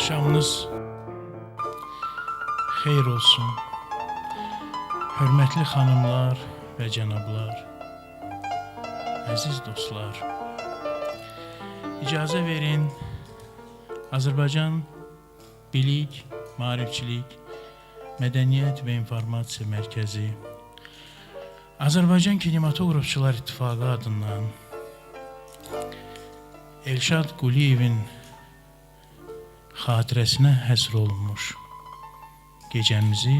Axşamınız xeyir olsun. Hörmətli xanımlar və cənablar, əziz dostlar. İcazə verin, Azərbaycan Bilik, Maarifçilik, Mədəniyyət və İnformasiya Mərkəzi, Azərbaycan Kinematografçılar İttifaqı adından Elşad Quliyevin xatirəsinə həsr olunmuş gecəmizi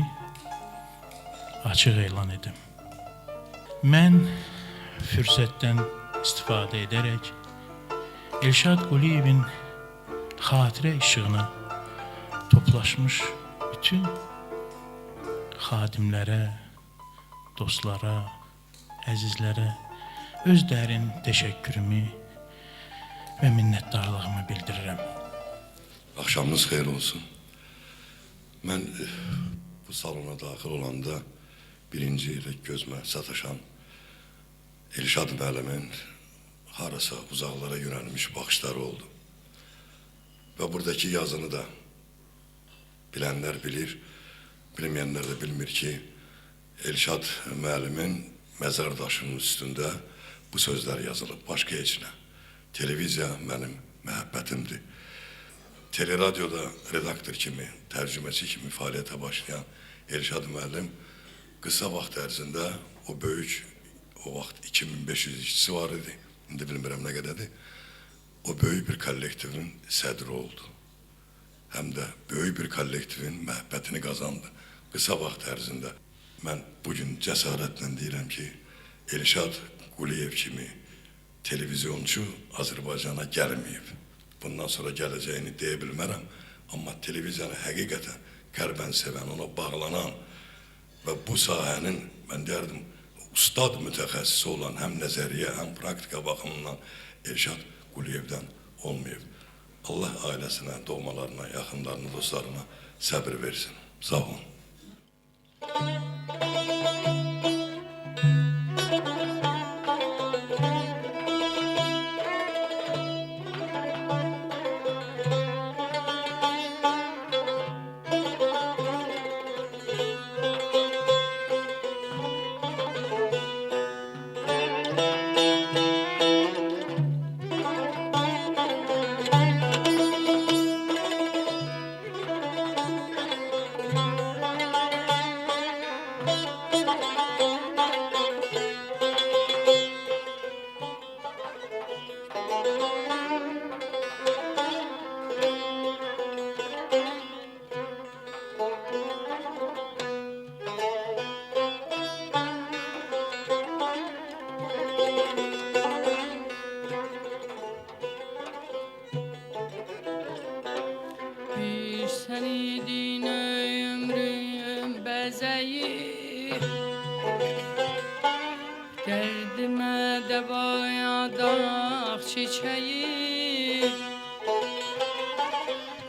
açıq elan edim. Mən fürsətdən istifadə edərək Elşad Quliyevin xatirə işığına toplaşmış bütün xadimlərə, dostlara, əzizlərə öz dərin təşəkkürümü və minnətdarlığımı bildirirəm. Akşamınız xeyir olsun. Mən bu salona daxil olanda birinci ilə gözümə sataşan Elşad müəllimin harasa uzaqlara yönəlmiş baxışları oldu. Və buradakı yazını da bilənlər bilir, bilməyənlər də bilmir ki, Elşad müəllimin məzar daşının üstündə bu sözlər yazılıb başqa heçinə. Televiziya mənim məhəbbətimdir. Teleradyoda redaktor kimi, tərcüməçi kimi fəaliyyətə başlayan Elşad müəllim qısa vaxt ərzində o böyük, o vaxt 2500 işçisi var idi, indi bilmirəm nə qədədir, o böyük bir kollektivin sədri oldu. Həm də böyük bir kollektivin məhəbbətini qazandı. Qısa vaxt ərzində mən bugün cəsarətlə deyirəm ki, Elşad Quliyev kimi televizyonçu Azərbaycana gəlməyib. Bundan sonra gələcəyini deyə bilmərəm, amma televiziyanı həqiqətən qəlbən sevən, ona bağlanan və bu sahənin, mən deyərdim, ustad mütəxəssisi olan həm nəzəriyyə, həm praktika baxımından Elşad Quliyevdən olmayıb. Allah ailəsinə, doğmalarına, yaxınlarına, dostlarına səbir versin. Sağ olun. Sen idin ömrüm bezeyi, derdime devaya dağ çiçeği.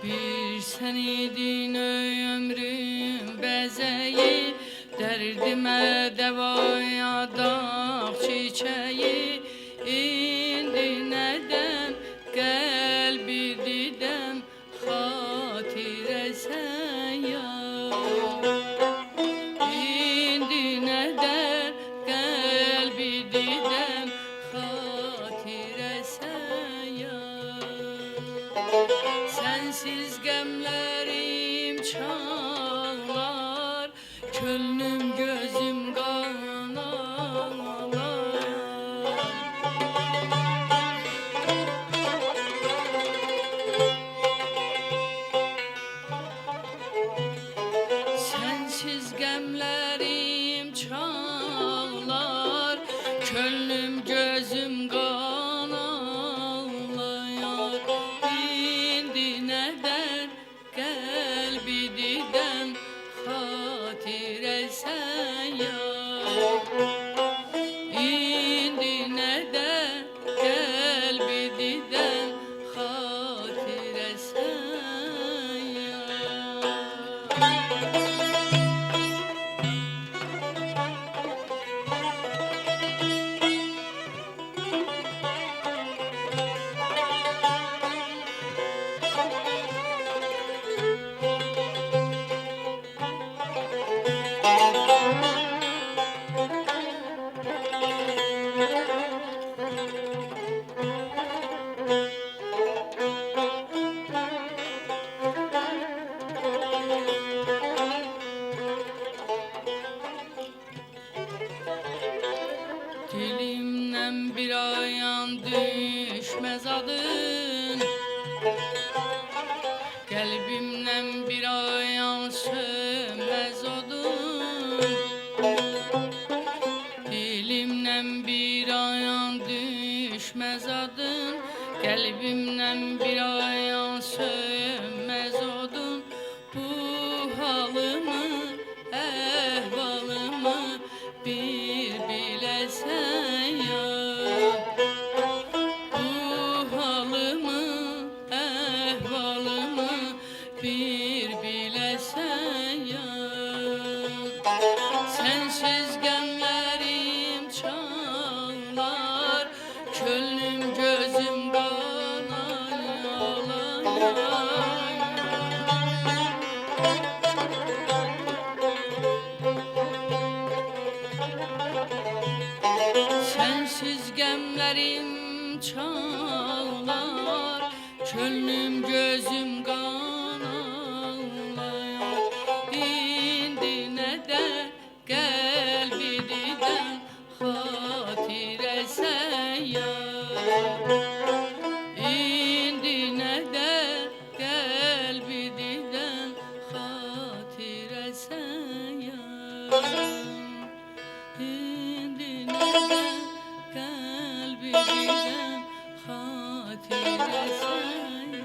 Bir sen idin ömrüm bezeyi, derdime devaya dağ çiçeği. İndi neden kalbi didem hatire sen ya. İndi neden kalbi didem hatire sen ya. Sensiz gemlerim çağlar, könlüm gözüm kanar. Sensiz gemlerim çağlar, könlüm gözüm kan ağlıyor. İndi neden kalbi didem hatire sen ya. İndi neden kalbi didem hatire sen ya. Sensiz gemlerim çağlar, çölüm gözüm kan ağlar. İndi ne de kalbiden hatire sen yar. İndi ne de kalbiden hatire sen yar. İndi ne de kalbiden hatire sen yar.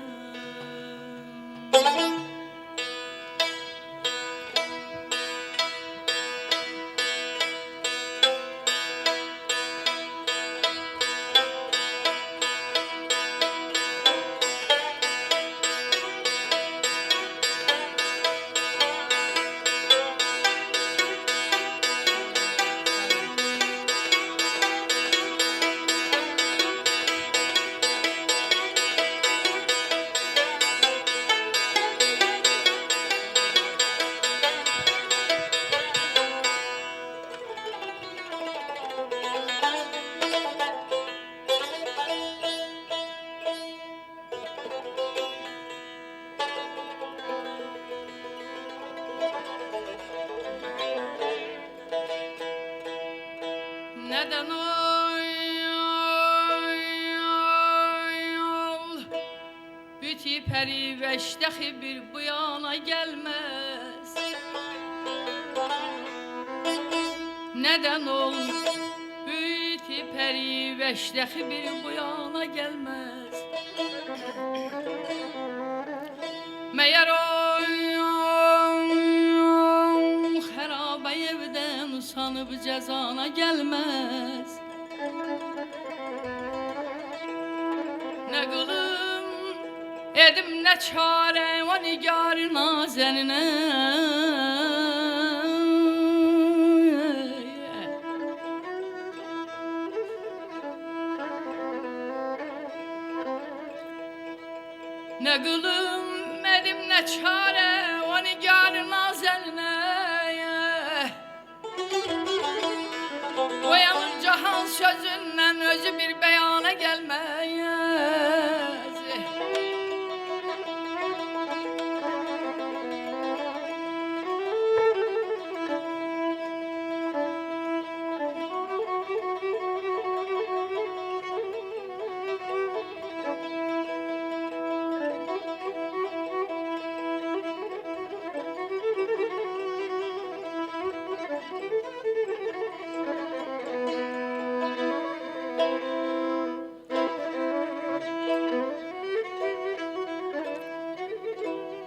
Neden ol Büti peri veştehi bir bu yana gelmez. Neden ol Büti peri veştehi bir bu yana gelmez. Meğer o harabe evden usanıp cezana gelmez. Ne kılım edim ne çare o nigar nazenine. Ne kılım edim ne çare o nigar nazenine. Uyanır cahan sözünden özü bir beyana gelmez.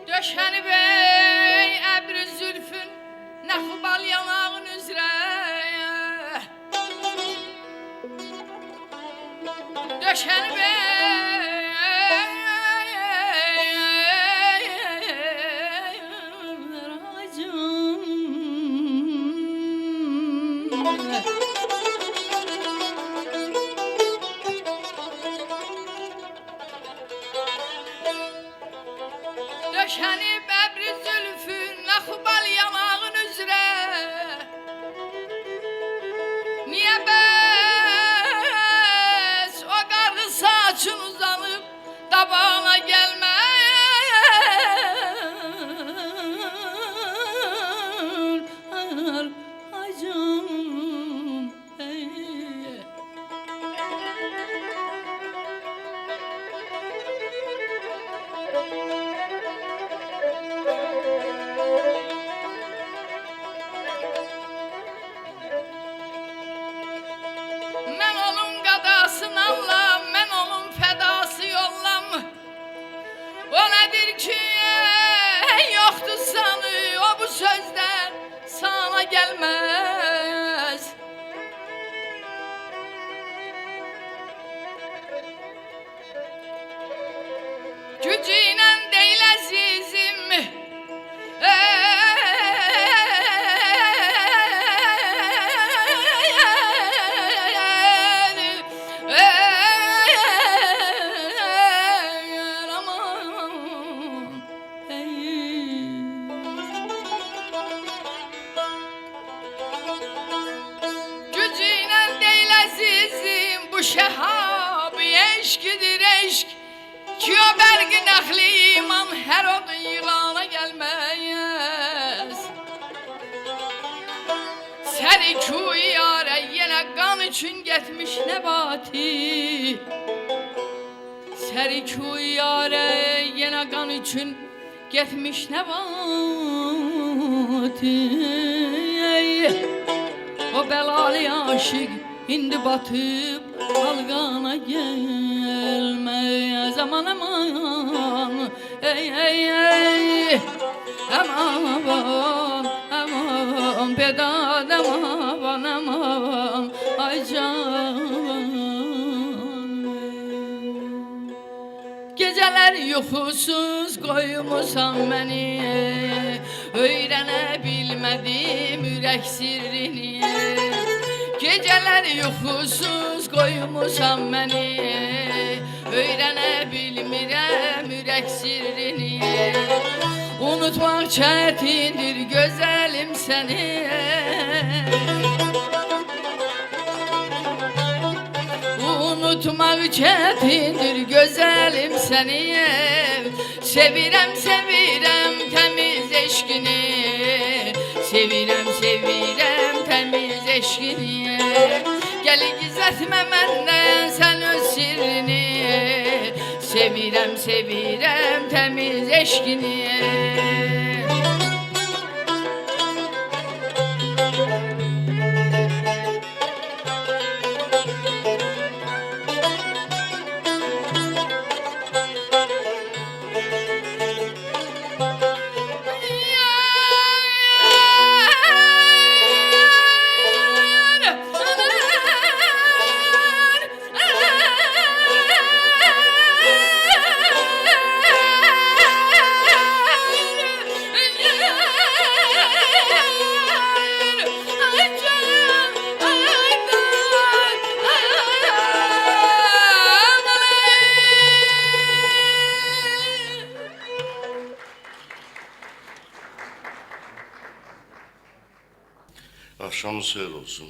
Döşeni bey ebri zülfün nefbal yanağın üzre. Döşeni bey Döşenip ebri zülfün nakbal yanağın üzre. Niye bez o kargı saçın uzanıp tabağına gelmez. Hacım hey. Men onun qadasını anlam, men onun fədası yollam. O nedir ki yoktu sanı, o bu sözler sana gelmez. Gücüyle değil azizim, aman şehab eşkidir eşk ki o bergi nakli iman her o yılana gelmez. Seri kuyare yine kan için getmiş nebati. Seri kuyare yine kan için getmiş nebati. O belalı aşık indi batıp dalgana gelmez. Aman aman ey ey ey aman aman pedal aman aman ay can. Geceler yuxusuz koymuşsan beni, öğrenebilmedim yürek sirrini. Geceler yuxusuz koymuşsan beni, öğrenebilmirəm yürek sirrini. Unutmak çətindir gözəlim seni. Unutmak çətindir gözəlim seni. Sevirəm, sevirəm təmiz eşkini. Sevirəm, sevirəm təmiz eşkini. Gəl gizlətmə məndən sən öz sirrini. Sevirəm, sevirəm təmiz eşkini. Akşamınız xeyir olsun.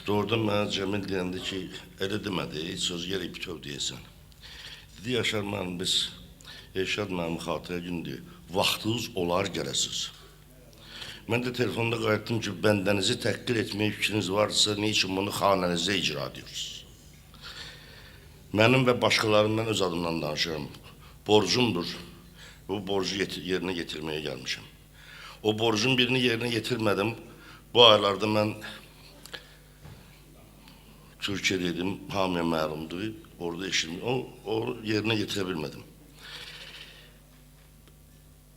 Doğrudan mənə Cəmil deyəndə ki, elə demədi, heç söz gerək bütöv deyəsən. Dedi, Yaşar mənim, biz, Elşad mənim xatirə gündür, vaxtınız olar gələsiz. Mən də telefonda qayıtdım ki, bəndənizi təhqir etməyə fikriniz varsa, ne için bunu xanənizə icra ediyoruz? Mənim və başqalarından öz adımdan danışıram. Borcumdur. Bu borcu yerinə getirməyə gəlmişəm. O borcun birini yerine getirmedim. Bu aylarda ben Türkiye'deydim, hamiye məlumdu. Orada işim, o yerine getirebilmedim.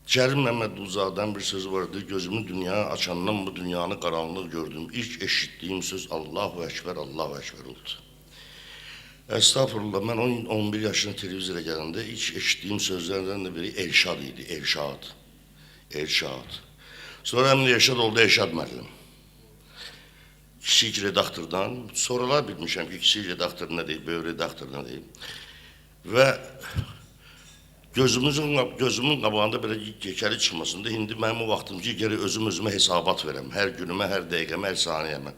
Cəlil Məmmədquluzadən bir sözü vardı. Gözümü dünyaya açandan bu dünyanı qaranlıq gördüm. İlk eşitdiyim söz Allahu Ekber, Allahu Ekber oldu. Estağfurullah, mən 11 yaşında televizyona gələndə ilk eşitdiyim sözlərdən də biri Elşad idi, Elşad. Elşad. Sonra əmri Elşad oldu, Elşad müəllim. Kiçik redaktordan, sonralar bilmişəm ki, kiçik redaktor nə deyil, böyük redaktor nə deyil. Və gözümün qabağında belə geçəli çıxmasında, indi mənim o vaxtım ki, geri özümə hesabat verəm, hər günümə, hər dəqiqəmə, hər saniyəmə.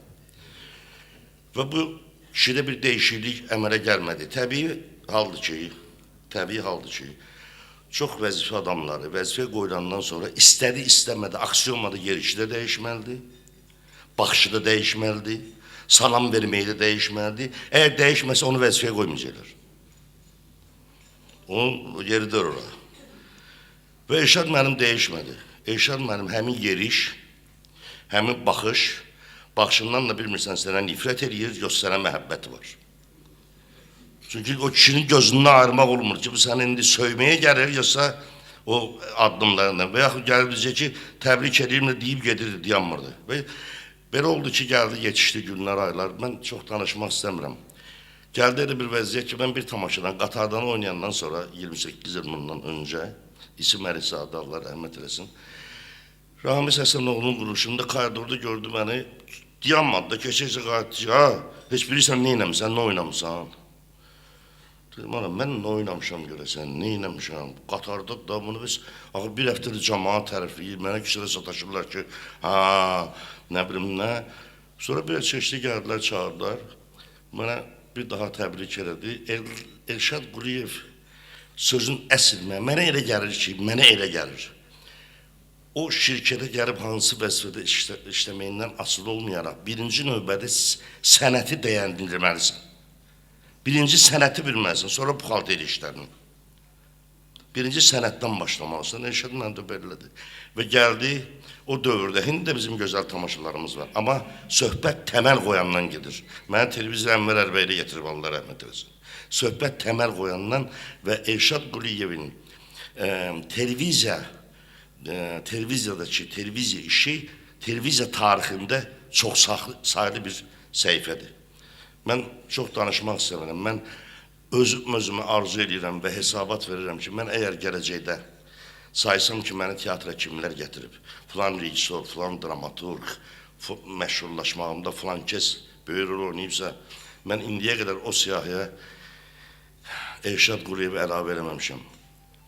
Və bu kişidə bir dəyişiklik əmələ gəlmədi. Təbii haldır ki, çox vəzifə adamları vəzifə qoyulandan sonra istədi, istəmədi, aksiyonmadı, yerişi də dəyişməlidir, baxışı da dəyişməlidir, salam verməyi də dəyişməlidir. Əgər dəyişməsə onu vəzifəyə qoymayacaqlar. Onun yeridir orada. Və Elşad mənim dəyişmədi. Elşad mənim həmin yeriş, həmin baxış, baxışından da bilmirsən sənə nifrət eləyir, yoxsa sənə məhəbbət var. Çünki o kişinin gözündən ayırmaq olmur ki, bu səni indi söyməyə gəlir, yoxsa o addımlarından. Və yaxud gəlir bizə ki, təbrik edeyim də deyib gedirdi, dayanmırdı. Və belə oldu ki, gəldi, yetişdi günlər, aylar. Mən çox danışmaq istəmirəm. Gəldi elə bir vəziyyət ki, mən bir tamaşadan, qatardan oynayandan sonra, 28 il bundan öncə, İsim Əlisadə Allah rəhmət eləsin, Ramiz Həsənoğlu'nun quruluşunda koridorda gördü məni, dayanmadı da, keçəcə qayıtdı, ha, heç bilirsən nə eləmişsən, nə oynamışsan? Dedim, ana, mən nə oynamışam görəsən, nə eləmişəm? Qatarda da bunu biz, bir həftədir cəmaat tərifləyir, mənə kişilə sataşırlar ki, ha, nə bilim nə. Sonra bir keçdi, gəldilər, çağırdılar. Mənə bir daha təbrik elədi. Elşad Quliyev sözün əslinə mənə elə gəlir ki, mənə elə gəlir. O şirkətə gəlib hansı vəzifədə işləməyindən asılı olmayaraq birinci növbədə sənəti dəyərləndirməlisən. Birinci sənəti bilməlisən, sonra buxalteri işlərini. Birinci sənətdən başlamalısan. Elşad mənim də belədir. Və gəldi o dövrdə, indi də bizim gözəl tamaşalarımız var. Amma söhbət təməl qoyandan gedir. Mənə televizor Ənvər Ərbəyli getirib Allah rəhmət eləsin. Söhbət təməl qoyandan və Elşad Quliyevin televiziyadakı televiziya işi televiziya tarixində çox sayılı bir səhifədir. Mən çox danışmaq istəmirəm. Mən özümü arzu edirəm və hesabat verirəm ki, mən əgər gələcəkdə saysam ki, məni teatra kimlər gətirib, filan rejissor, filan dramaturg, məşhurlaşmağımda filan kəs böyük rol oynayıbsa, mən indiyə qədər o siyahıya Elşad Quliyevi əlavə eləməmişəm.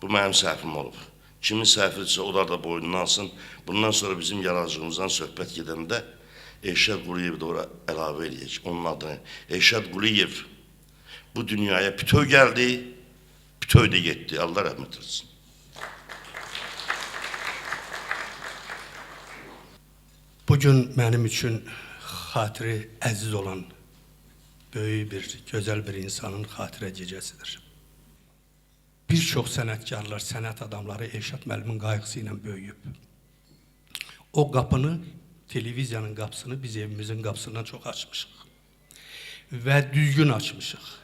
Bu mənim səhvim olub. Kimin səhvidirsə, onlar da boynunu alsın. Bundan sonra bizim yaradıcılığımızdan söhbət gedəndə Elşad Quliyevi də ora əlavə eləyək. Onun adını Elşad Quliyev bu dünyaya bütöv gəldi, bütöv də getdi. Allah rəhmət etsin. Bugün mənim üçün xatiri əziz olan böyük bir, gözəl bir insanın xatirə gecəsidir. Bir çox sənətkarlar, sənət adamları Elşad müəllimin qayğısı ilə böyüyüb. O qapını, televiziyanın qapısını biz evimizin qapısından çox açmışıq. Və düzgün açmışıq.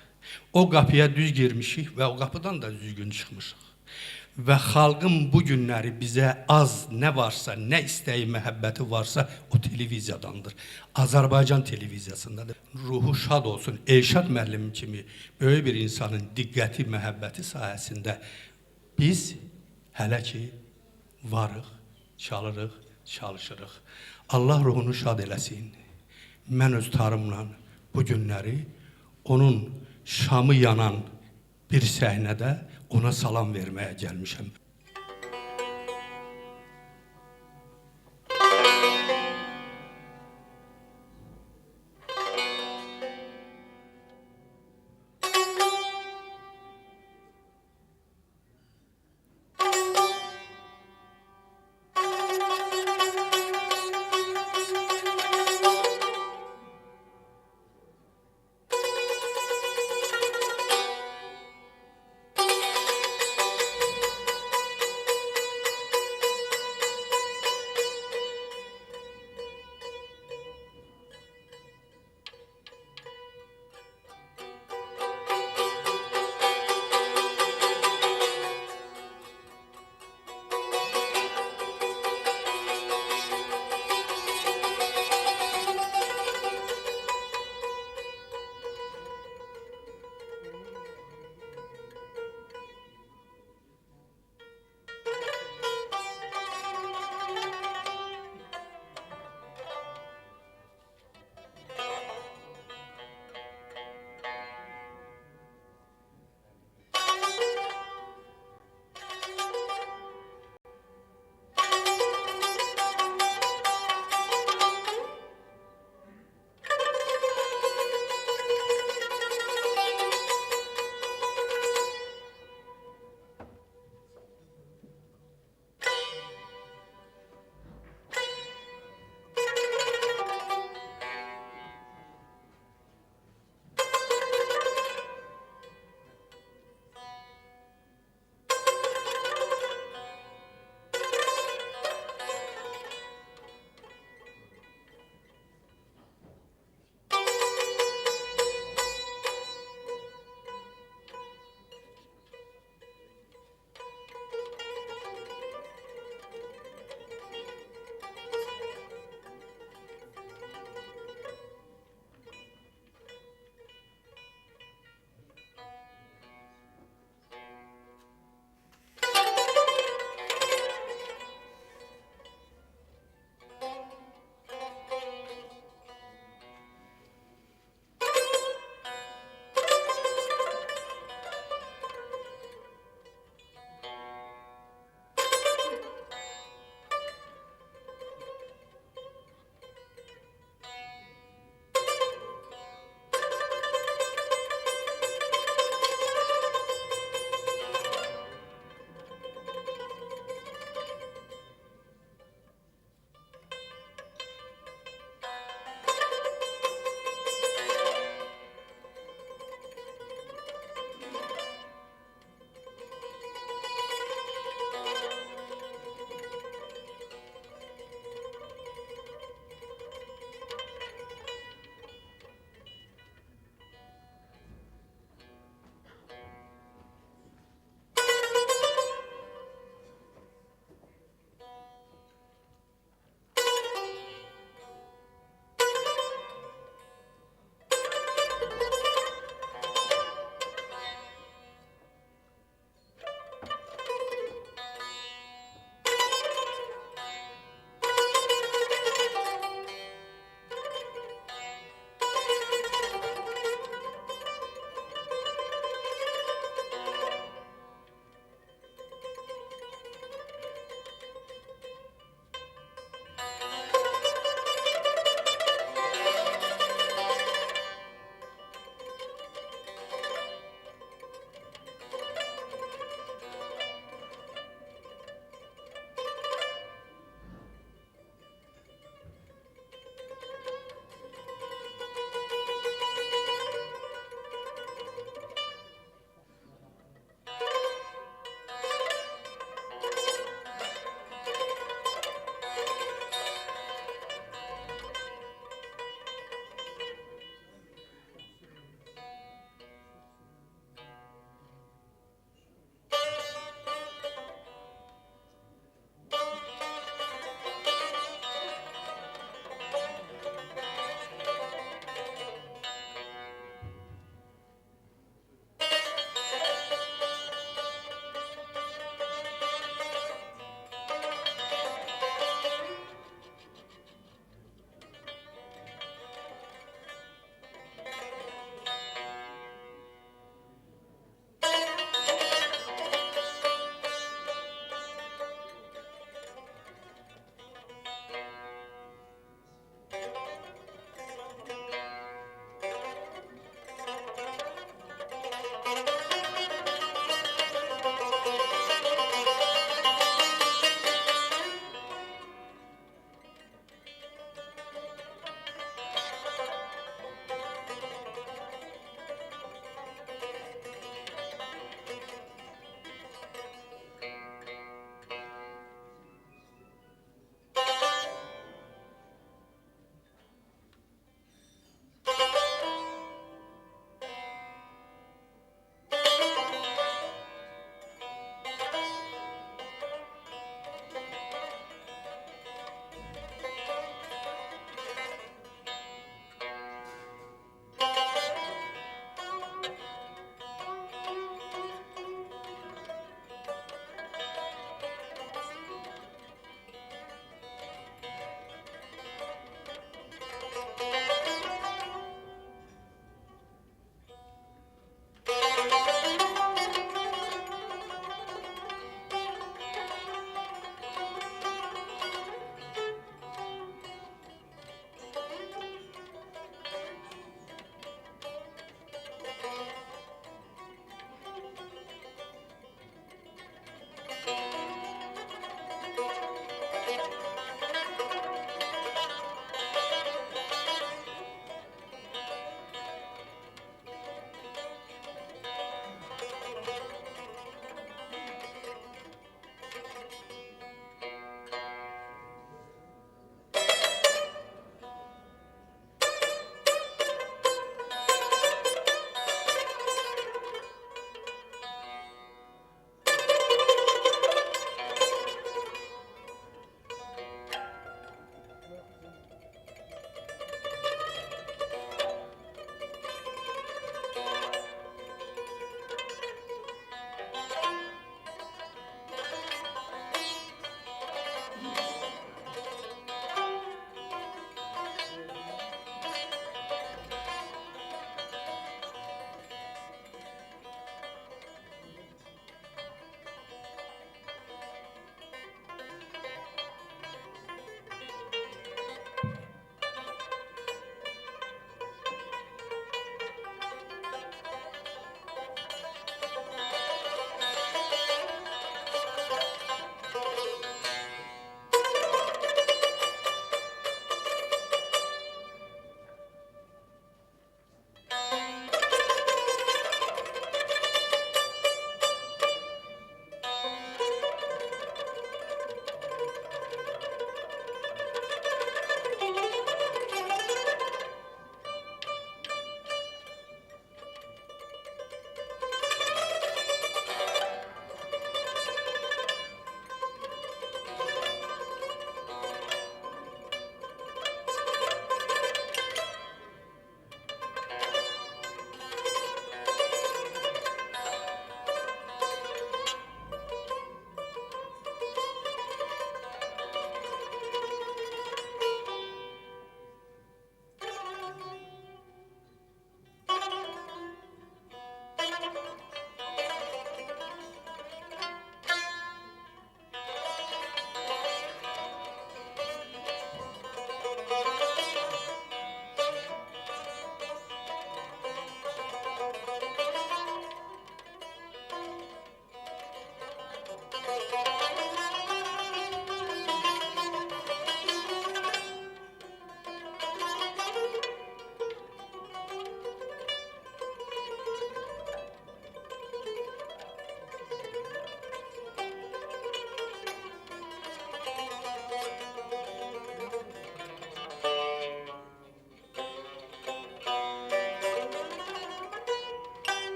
O qapıya düz girmişik və o qapıdan da düzgün çıxmışıq. Və xalqın bu günləri bizə az nə varsa, nə istəyi, məhəbbəti varsa o televiziyadandır. Azərbaycan televiziyasındadır. Ruhu şad olsun. Elşad müəllim kimi böyük bir insanın diqqəti, məhəbbəti sayəsində biz hələ ki varıq, çalırıq, çalışırıq. Allah ruhunu şad eləsin. Mən öz tarımla bu günləri onun şamı yanan bir səhnədə ona salam verməyə gəlmişəm.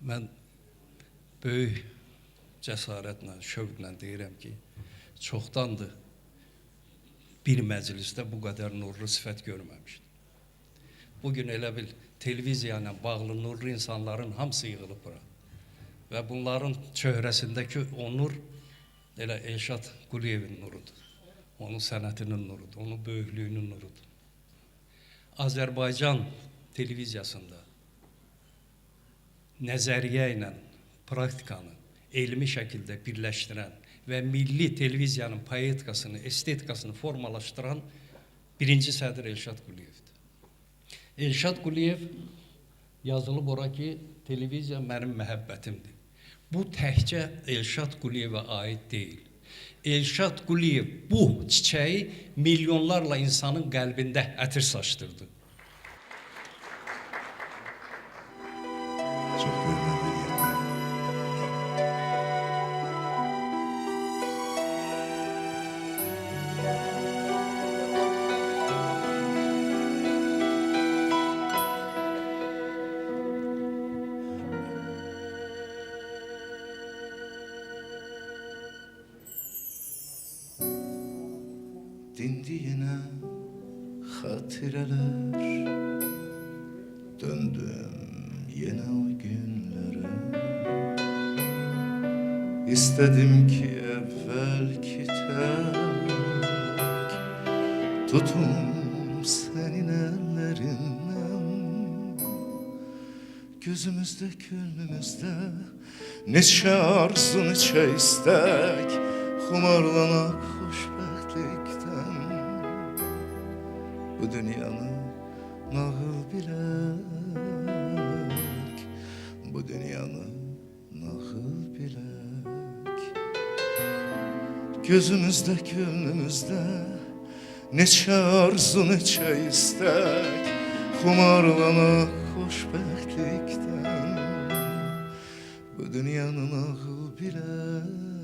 Mən böyük cəsarətlə, şövqlə deyirəm ki, çoxdandır bir məclisdə bu qədər nurlu sifət görməmişdim. Bugün elə bil televiziya ilə bağlı nurlu insanların hamısı yığılıb bura. Və bunların çöhrəsindəki o nur elə Elşad Quliyevin nurudur. Onun sənətinin nurudur, onun böyüklüyünün nurudur. Azərbaycan televiziyasında nəzəriyyə ilə praktikanı elmi şəkildə birləşdirən və milli televiziyanın poetikasını, estetikasını formalaşdıran birinci sədr Elşad Quliyevdir. Elşad Quliyev yazılıb ora ki, televiziya mənim məhəbbətimdir. Bu təkcə Elşad Quliyevə aid deyil. Elşad Quliyev bu çiçəyi milyonlarla insanın qəlbində ətir saçdırdı. Çok görmeden yeter. Dindi yine hatireler, döndüm yine o günlere. İstedim ki evvelki tek tutum senin ellerinden. Gözümüzde gönlümüzde neçe arzu neçe istek, xumarlanak xoşbəxtlikdən. Bu dünyanı nağıl bilək, bu dünyanı nağıl bilək. Gözümüzdə gönlümüzdə neçə arzu neçə istek, xumarlanak xoşbəxtlikdən. Bu dünyanı nağıl bilək,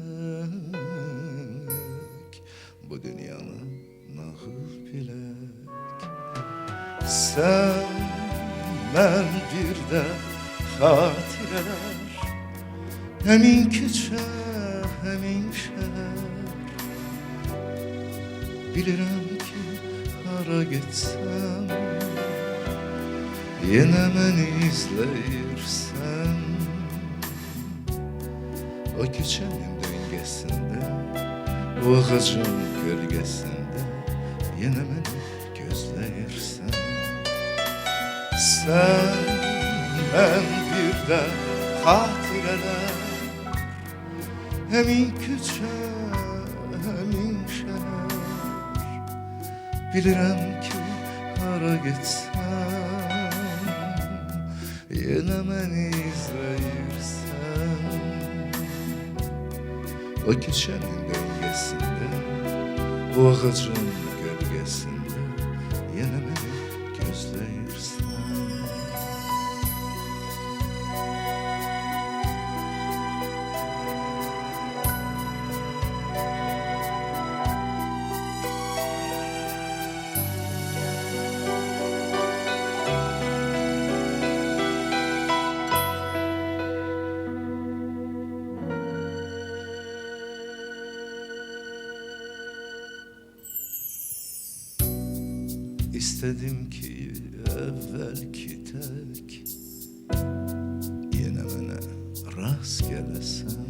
bu dünyanı nağıl bilək. Sen, ben bir de hatireler, hemin küçe, hemin şehir. Bilirəm ki, hara getsem, yine beni izleyirsen. O küçenin döngesinde, o ağacın gölgesinde, yine beni gözleyirsen. Sen, ben bir de hatireler, hemin küçe, hemin şehir. Bilirəm ki, hara getsem, yine beni izleyirsen. O küçenin döngesinde, o ağacın gölgesinde, yine beni gözleyirsen. İstedim ki evvelki tek yine bana rast gelesen.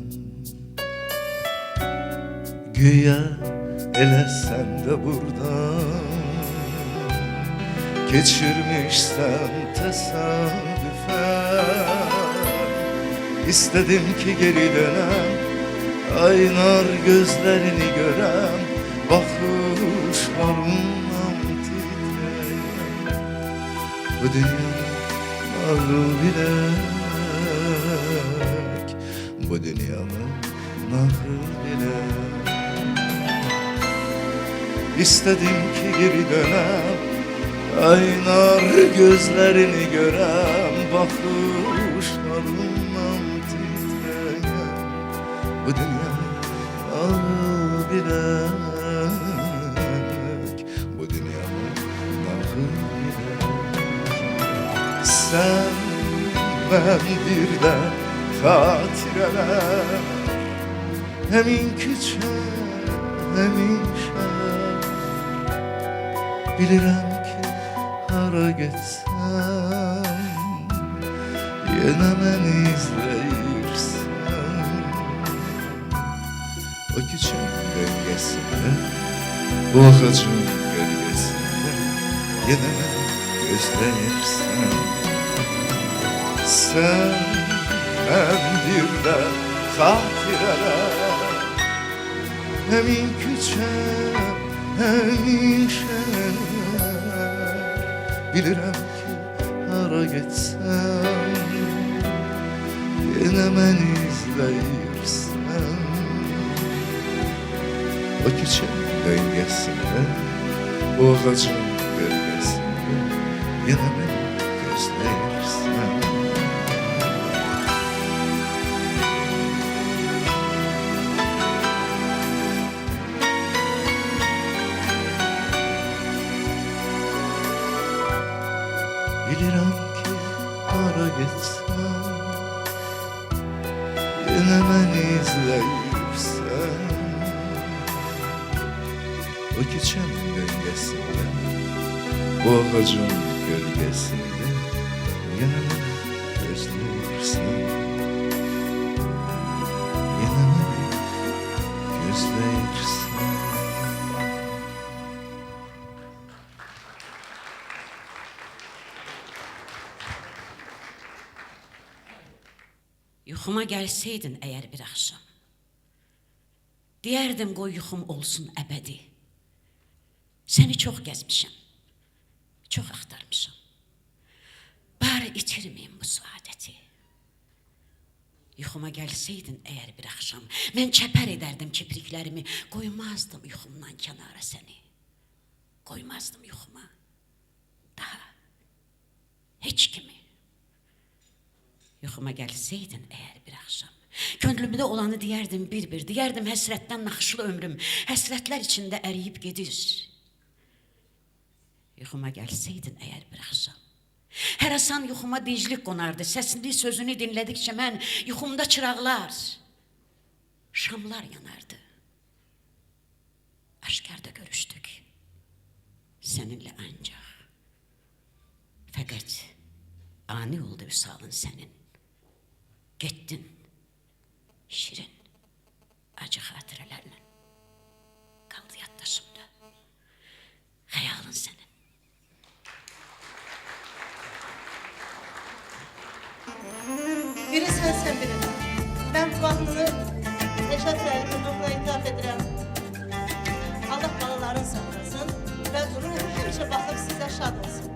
Güya ele sen de buradan geçirmişsen tesadüfen. İstedim ki geri dönem, aynar gözlerini görem, bakışlarından titreyen. Bu dünyanın ağrı bilek, bu dünyanın nahır bilek. İstedim ki geri dönem, aynar gözlerini görem, bakışlarından titreyen. Bu dünyanın ağrı bilek, bu dünyanın nahır bilek. Sen, ben bir de xatirələr Həmin küçə, həmin şəhər Bilirəm ki, hara getsəm Yenə məni izləyirsən O küçənin döngəsində O ağacın gölgesində Yenə məni gözləyirsən Sən mən bir də xatirələr Həmin küçə, həmin şəhər Bilirəm ki, hara getsəm Yenə məni izləyirsən O küçənin döngəsində O ağacın gölgesində Yenə məni gözləyirsən Bilirəm ki, hara getsəm Yenə məni izləyirsən O küçənin döngəsində O ağacın gölgesində Yenə məni gözləyirsən Yenə məni gözləyirsən Yuxuma gəlsəydin əgər bir axşam, deyərdim qoy yuxum olsun əbədi. Səni çox gəzmişəm, çox axtarmışam. Bari itirməyim bu saadəti. Yuxuma gəlsəydin əgər bir axşam, mən çəpər edərdim kipriklərimi, qoymazdım yuxumdan kənara səni. Qoymazdım yuxuma daha heç kimi. Yuxuma gəlsəydin əgər bir axşam, könlümdə olanı deyərdim bir-bir, deyərdim həsrətdən naxışlı ömrüm, həsrətlər içində əriyib gedir. Yuxuma gəlsəydin əgər bir axşam, hər asan yuxuma dinclik qonardı, səsini, sözünü dinlədikcə mən yuxumda çıraqlar, şamlar yanardı. Aşkarda görüşdük, səninlə ancaq, fəqət ani oldu vüsalın sənin. Getdin, şirin, acı xatirələrlə, qaldı yaddaşımda, xəyalın sənin. Biri sən biri. Mən bu vaxtını Rəşad Rəlimin ruhuna ithaf edirəm. Allah balaların sağlasın və ruhu həmişə baxıb sizə şad olsun.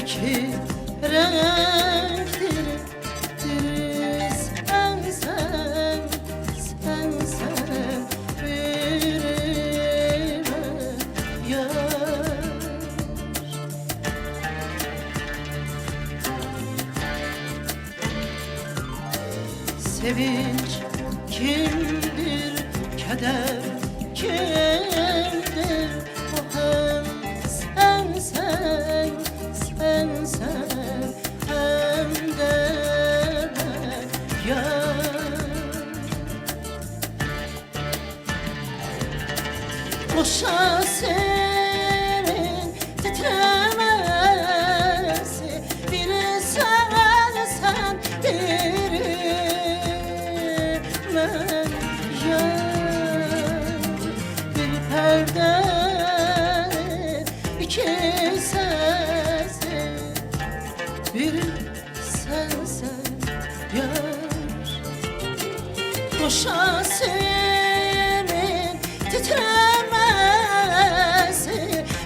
iki renktir. Biri sensen, sensen, biri ben yar. Sevinç kimdir, keder kimdir? O hem sensen, sensen, hem de ben yar. Boşa senin titremesi, biri sensen, biri ben yar. Bir perde, iki sensin, biri sensen yar. Boşa senin titremesi,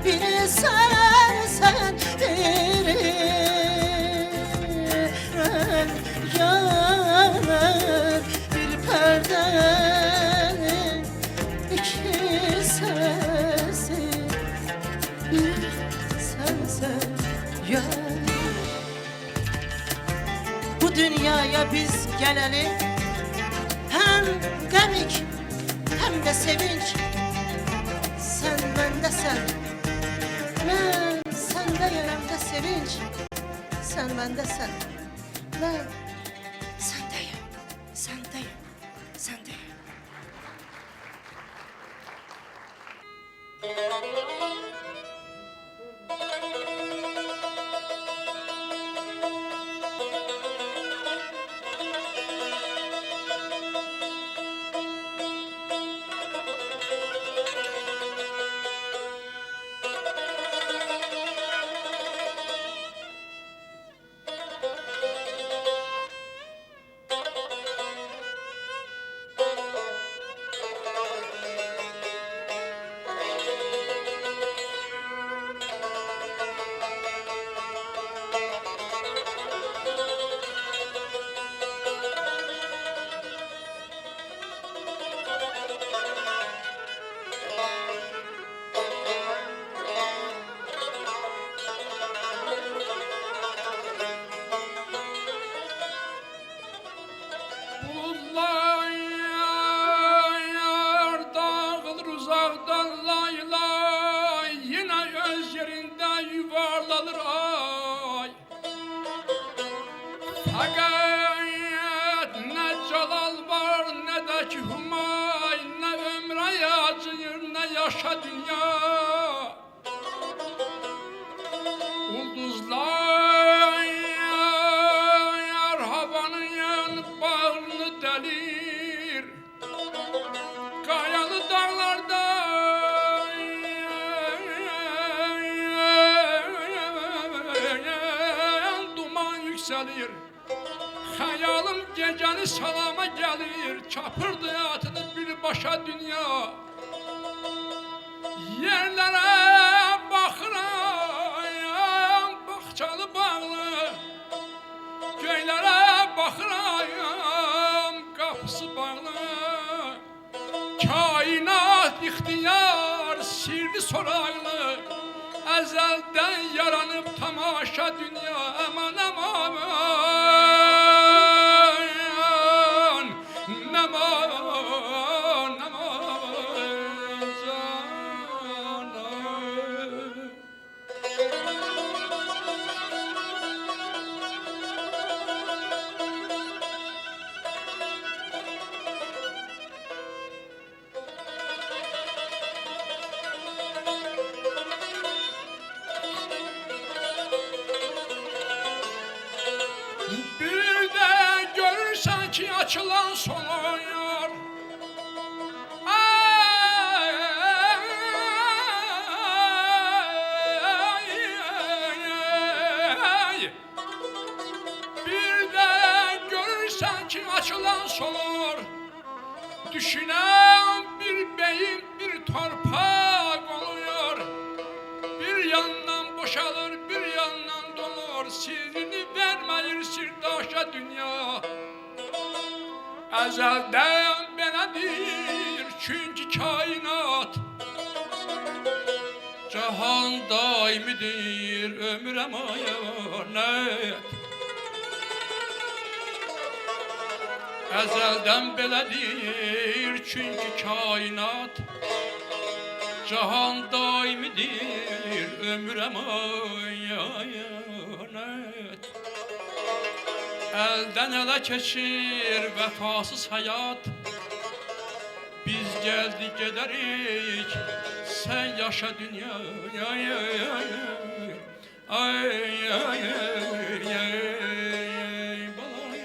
biri sensen, biri ben yar. Bir perdenin iki sesi, bir sensen yar. Bu dünyaya biz geleli hem gemik hem de sevinç. Sen bendesen, ben sendeyim hem de sevinç. Sen bendesen, ben sendeyim, sendeyim, sendeyim. Bulutlar dağılır uzaktan lay lay, yine öz yerinde yuvarlanır ay. Fakat ne celal var ne de ki humay, ne ömre acıyır ne yaşa dünya. Ulduzlar havanın bağrını delir, kayalı dağlarda duman yükselir. Hayalım gecəni salama gelir, çapırdı atını bir başa dünya. Yerlere bakıram, bahçalı bağlı, göylere bakıram, kapısı bağlı. Kainat ihtiyar, sirli soraylı, ezelden yaranıp tamaşa dünya. Aman aman, aman aman canım. Bir var, sirrini vermeyir sirdaşa dünya. Ezelden belədir çünkü kainat. Cahan daimidir ömür emanet. Ezelden belədir çünkü kainat. Cahan daimidir ömür emanet. Elden ele keçir vefasız hayat. Biz geldik giderik, sen yaşa dünya. Ay ay ay ay ay ay ay balay.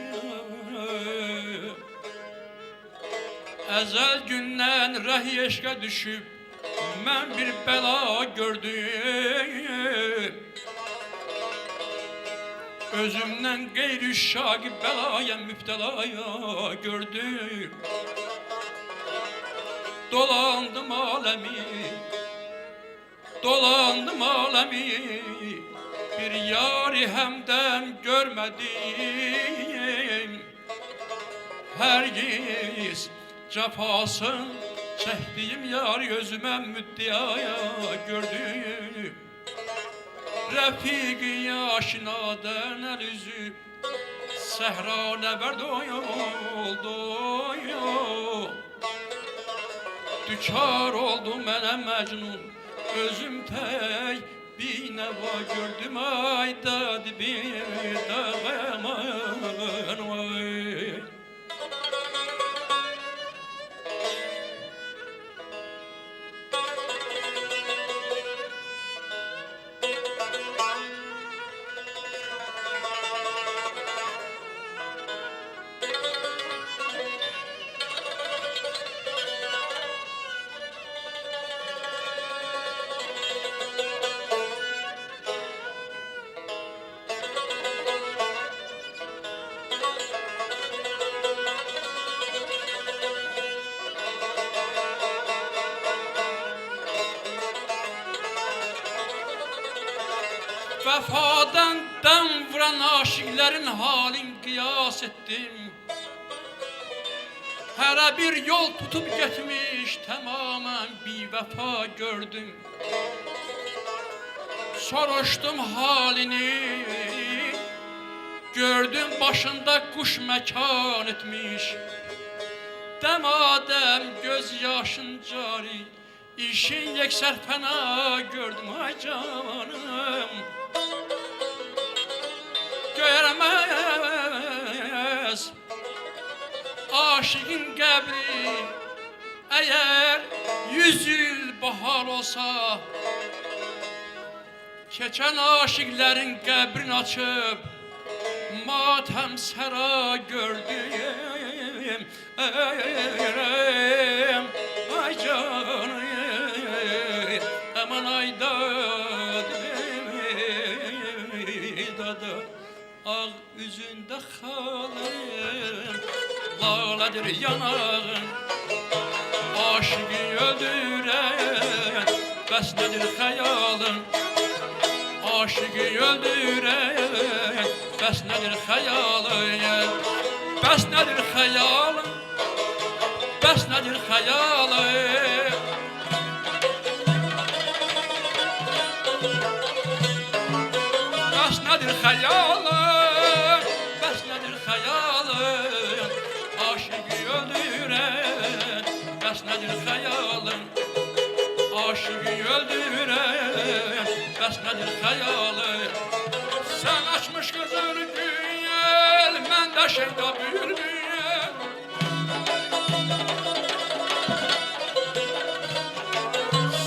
Ezel gündən rəhi eşqə düşüb mən bir bəla gördüm. Özümdən qeyri şaqi bəlaya mübtəlaya gördüm. Dolandım alemi, dolandım alemi, bir yari hemden görmedim. Hergiz cefasın çektiğim yar gözüme müddiaya gördüm. Rəfiqi yaşinadan əl üzüb səhra nəbərd oldu. Dükar oldu mənə məcnun, özüm tək binəva gördüm. Ay dadı bir dağıman vay. Vefadan dem vuran aşıkların halin kıyas ettim. Her bir yol tutup gitmiş tamamen bir vefa gördüm. Soruştum halini, gördüm başında kuş mekan etmiş. Demadem gözyaşın cari, işin yekser fena gördüm ay canım. Göremez aşığın qəbri, eğer 100 yıl bahar olsa, keçen aşıkların qəbrini açıp matem sera gördüm. Ay canım, aman ay dadı. Ağ üzünde halım, laledir yanağın. Aşığı öldüren, bəs nedir xəyalın? Aşığı öldüren, bəs nedir xəyalın? Bəs nedir xəyalın? Bəs nedir xəyalın? Bəs nedir xəyalın? Bəs nedir xəyalın? Aşığı öldüren, bəs nedir xəyalın? Aşığı öldüren, bəs nedir xəyalın? Sen açmış kızıl gül, mən də şeyda bülbül.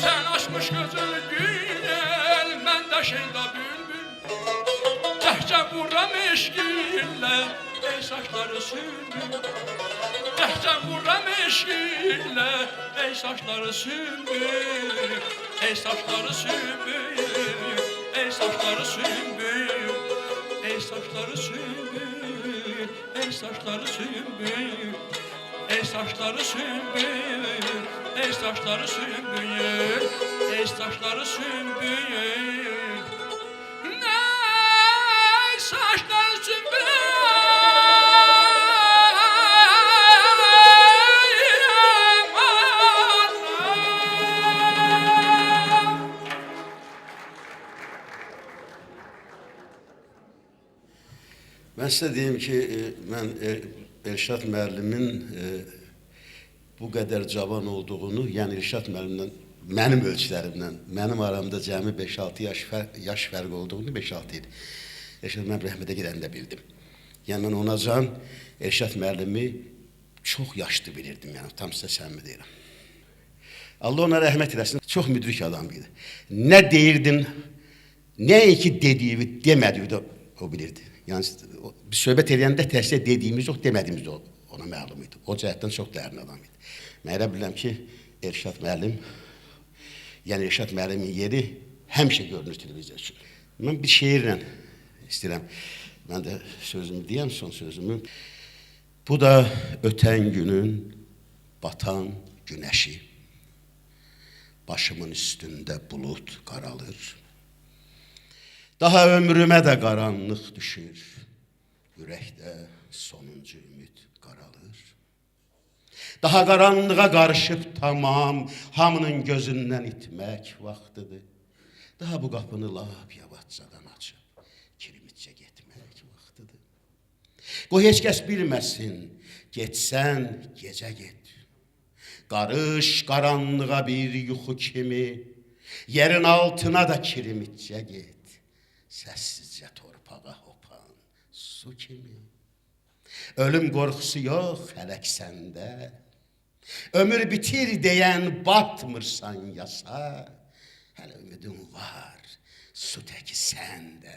Sen açmış kızıl gül, mən də şeyda bülbül. Təhcə vuram eşqinlə, ey saçları sümbül. Təhcə vuram eşqinlə, ey saçları sümbül. Ey saçları sümbül, ey saçları sümbül. Ey saçları sümbül, ey saçları sümbül. Ey saçları sümbül, ey saçları sümbül. Ey saçları sümbül. Ne Ben size diyeyim ki ben Elşad müəllimin bu kadar cavan olduğunu, yani Elşad müəllimdən, mənim ölçülərimdən, mənim aramda cəmi 5-6 yaş fərq olduğunu 5-6 il Elşad müəllim rəhmətə gedəndə bildim. Yəni mən onacan Elşad müəllimi çox yaşlı bilirdim, yəni tam sizə səmimi deyirəm. Allah ona rəhmət eləsin, çox müdrik adam idi. Nə deyirdin, nəinki dediyini, demədiyini də o bilirdi. Yəni biz söhbət edəndə təhsil dediyimiz yox, demədiyimiz də ona məlum idi. O cəhətdən çox dərin adam idi. Mən elə bilirəm ki, Elşad müəllim, yəni Elşad müəllimin yeri həmişə görünür televizya üçün. Mən bir şeirlə istəyirəm, mən də sözümü deyəm, son sözümü. Bu da ötən günün batan günəşi, başımın üstündə bulut qaralır. Daha ömrümə də qaranlıq düşür, ürəkdə sonuncu ümid qaralır. Daha qaranlığa qarışıb tamam, hamının gözündən itmək vaxtıdır. Daha bu qapını lap yavaşcadan açıb, kirimicə getmək vaxtıdır. Qoy heç kəs bilməsin, getsən gecə get. Qarış qaranlığa bir yuxu kimi, yerin altına da kirimicə get. Səssizcə torpağa hopan su kimi. Ölüm qorxusu yox hələk səndə. Ömür bitir deyən batmırsan yasa. Hələ ümidin var, su təki səndə.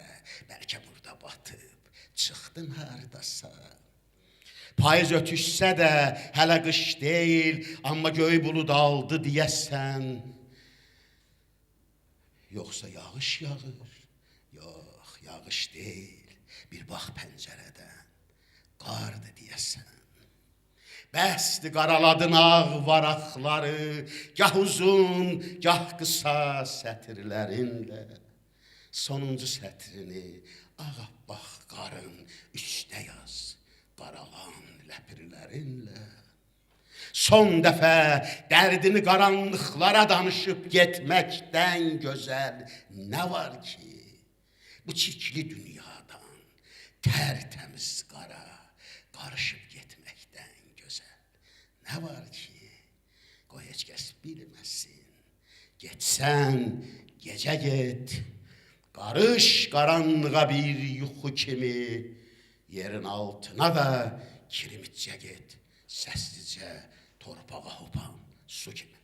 Bəlkə burada batıb çıxdın hardasa. Payız ötüşsə də hələ qış deyil, amma göy bulud aldı deyəsən. Yoxsa yağış yağır. Yox, yağış deyil, bir bax pəncərədən, qardı deyəsən. Bəsdir qaraladın ağ varaqları, gah uzun, gah qısa sətirlərinlə. Sonuncu sətrini ağabbaq qarın üstə yaz, qaralan ləpirlərinlə. Son dəfə dərdini qaranlıqlara danışıb getməkdən gözəl nə var ki? Bu çirkli dünyadan tərtəmiz qara qarışıb getməkdən gözəl nə var ki? Qoy heç kəs bilməsin, getsən gecə get, qarış qaranlığa bir yuxu kimi, yerin altına da kirimicə get, səssizcə torpağa hopan su kimi.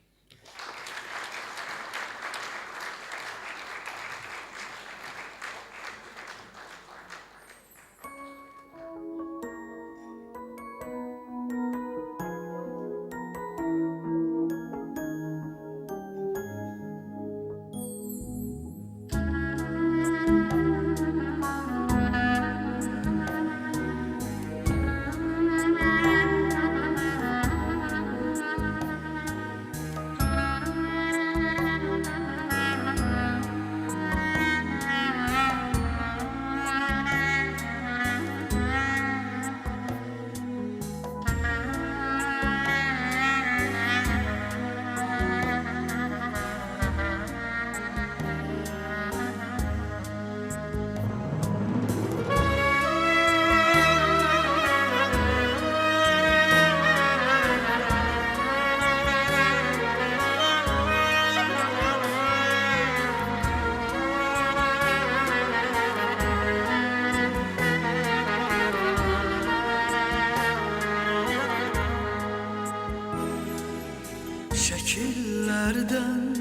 Şekillerden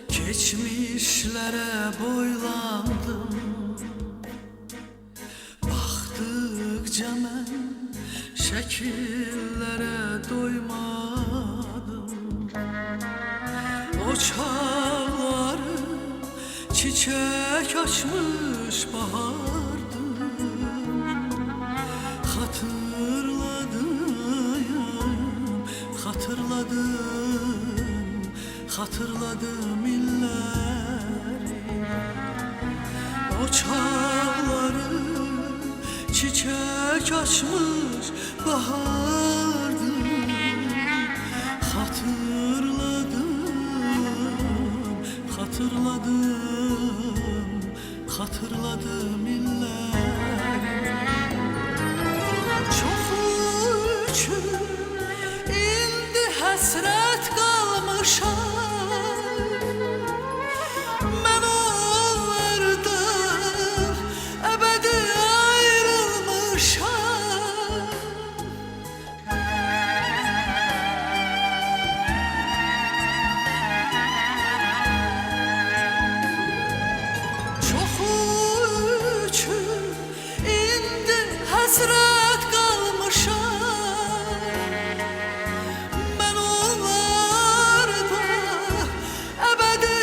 geçmişlere boylandım. Baktıkça ben şekillere doymadım. O çağları çiçek açmış bahardı. Hatırladım illeri. O çağları çiçek açmış bahardı. Hatırladım illeri. həsrət qalmışam. Mən onlardan əbədi ayrılmışam. Çoxu üçün indi həsrət qalmışam. Mən onlardan əbədi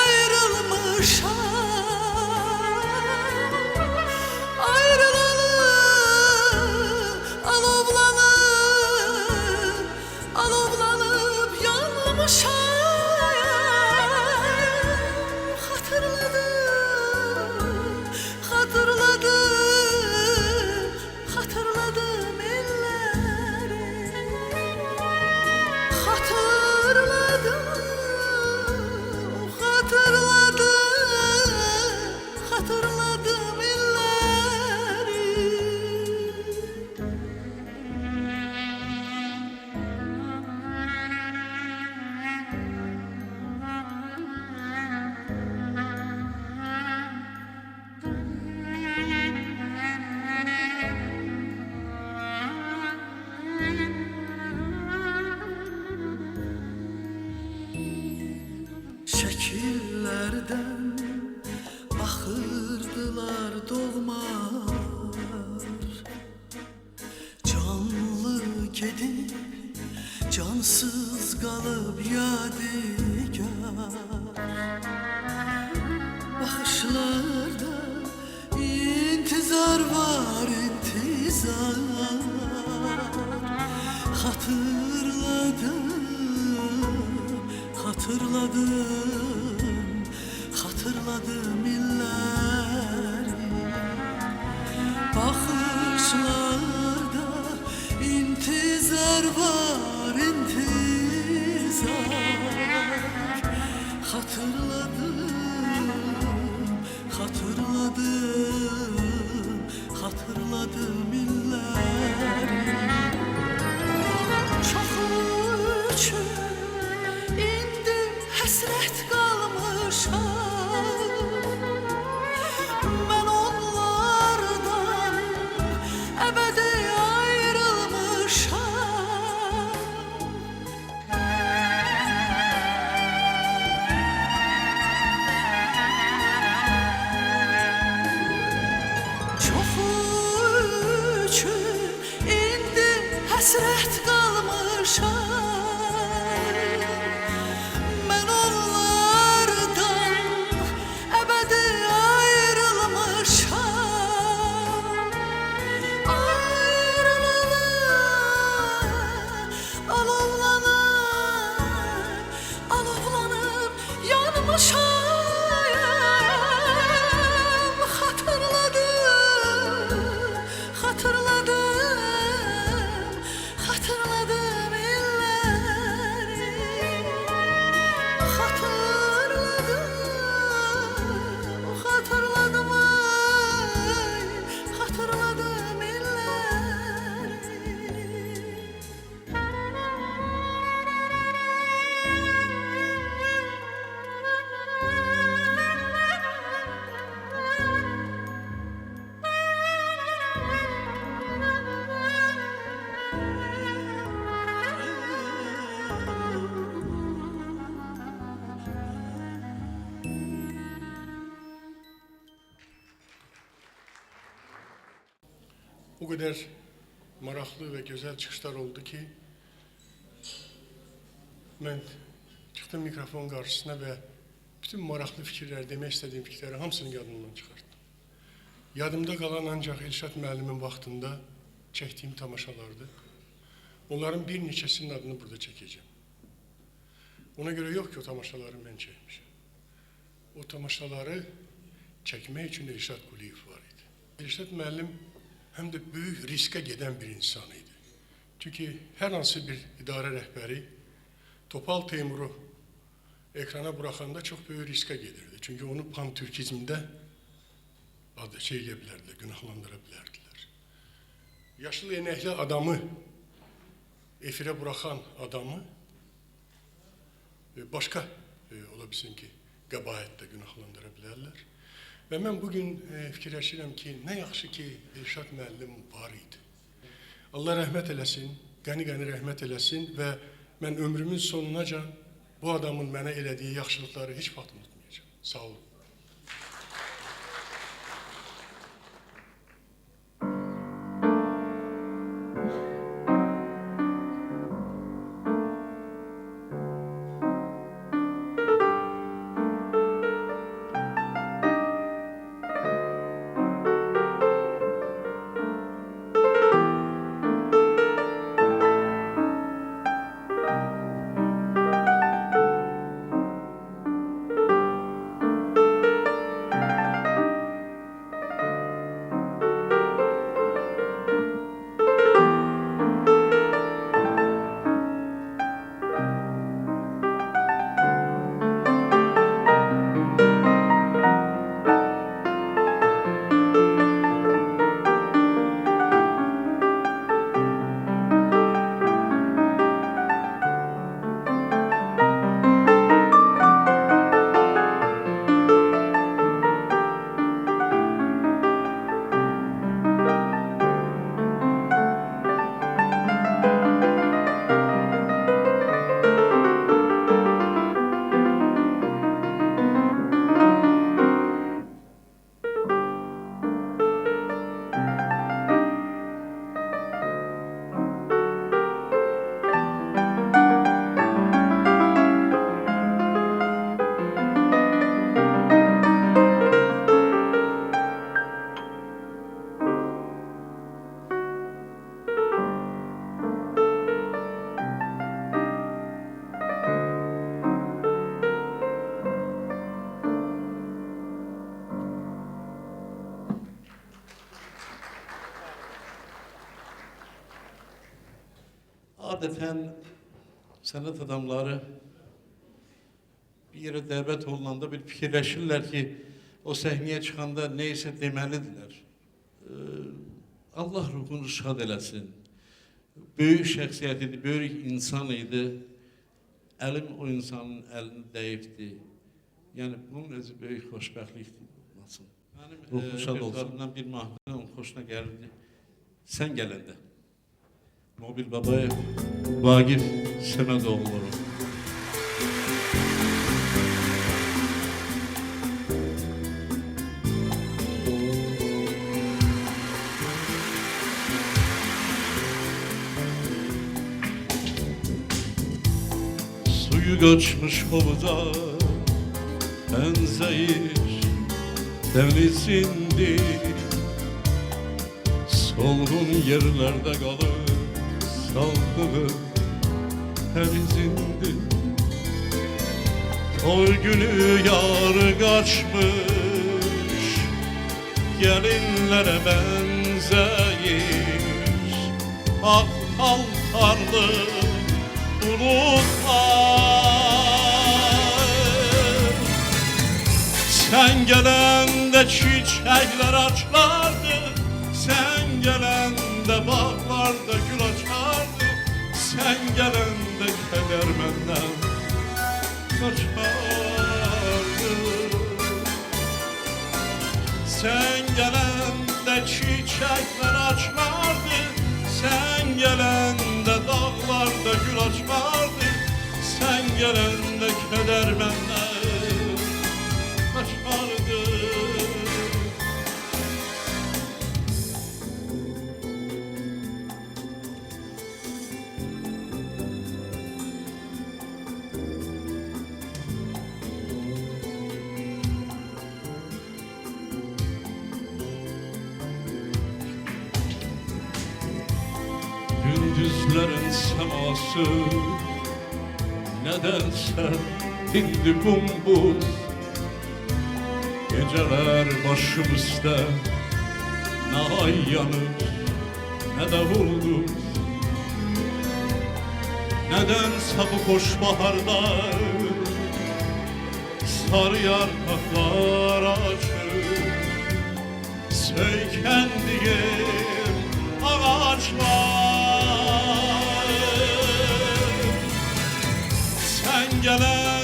ayrılmışam. Ayrılalım, alovlanıp, alovlanıp yanmışam. Hatırladım, hatırladım elleri. Hatırladım, hatırladım elleri. Şəkillərdən baxırdılar doğmalar. Canlı gedib, cansız qalıb yadigar. Baxışlarda intizar var, intizar. Hatırladım, hatırladım illəri. Baxışlarda intizar var, intizar. Hatırladım illəri. Çoxu üçün indi həsrət qalmışam. Mən onlardan əbədi ayrılmışam. Çoxu üçün indi həsrət qalmışam. Mən onlardan əbədi ayrılmışam. Ayrılalım, alovlanıp, alovlanıp yanmışam. Hatırladım illəri. Hatırladım ay, hatırladım illəri. O kadar maraqlı ve güzel çıkışlar oldu ki ben çıktım mikrofon karşısına ve bütün maraqlı fikirler, demek istediğim fikirleri hamısını yadımdan çıkarttım. Yadımda kalan ancak Elşad müəllimin vaxtında çektiğim tamaşalardı. Onların bir neçəsinin adını burada çekeceğim. Ona göre yok ki o tamaşaları ben çekmişim. O tamaşaları çekmek için Elşad Quliyev var idi. Elşad müəllim hem de büyük riske giden bir insanıydı. Çünkü her hansı bir idare rehberi Topal Teymur'u ekrana bırakanda çok büyük riske gelirdi. Çünkü onu pantürkizmde günahlandırabilirdiler. Yaşlı enekli adamı, efire bırakan adamı başqa ola bilsin ki qəbahətdə günahlandıra bilərlər. Və mən bugün fikirləşirəm ki, nə yaxşı ki Elşad müəllim var idi. Allah rəhmət eləsin, qəni-qəni rəhmət eləsin və mən ömrümün sonunacan bu adamın mənə elədiyi yaxşılıqları heç vaxt unutmayacağam. Sağ olun. Adeten sanat adamları bir yere davet olunanda bir fikirleşirler ki o sahneye çıkanda neyse demelidirler. Allah ruhunu şad eləsin. Böyük şəxsiyyət idi, böyük insan idi. Əlim o insanın əlini dəyibdi. Yəni bunun özü böyük xoşbəxtlikdir. Mənim repertuarımdan bir mahnı onun xoşuna gəlirdi. Sən gələndə. Mobil Babayev, Vagif Səmədoğulları. Suyu göçmüş havuza benzeyir denizindi. Solgun yerlerde kalır saldığı her izindi. O günü yar kaçmış gelinlere benzeyir. Ak paltarlı bulutlar. Sen gelende çiçekler açlardı, sen gelende bağlarda gül açardı, sen gelende keder benden kaçardı. Sen gelende çiçekler açlardı, sen gelende dağlarda gül açardı, sen gelende keder benden kaçardı. Gündüzlerin seması nedense indi bumbuz. Geceler başımızda ne ay yanır ne de vulduz. Nedense bu hoş baharda sarı yarpaklar açır, söykendiğim ağaçlar. Sen gelen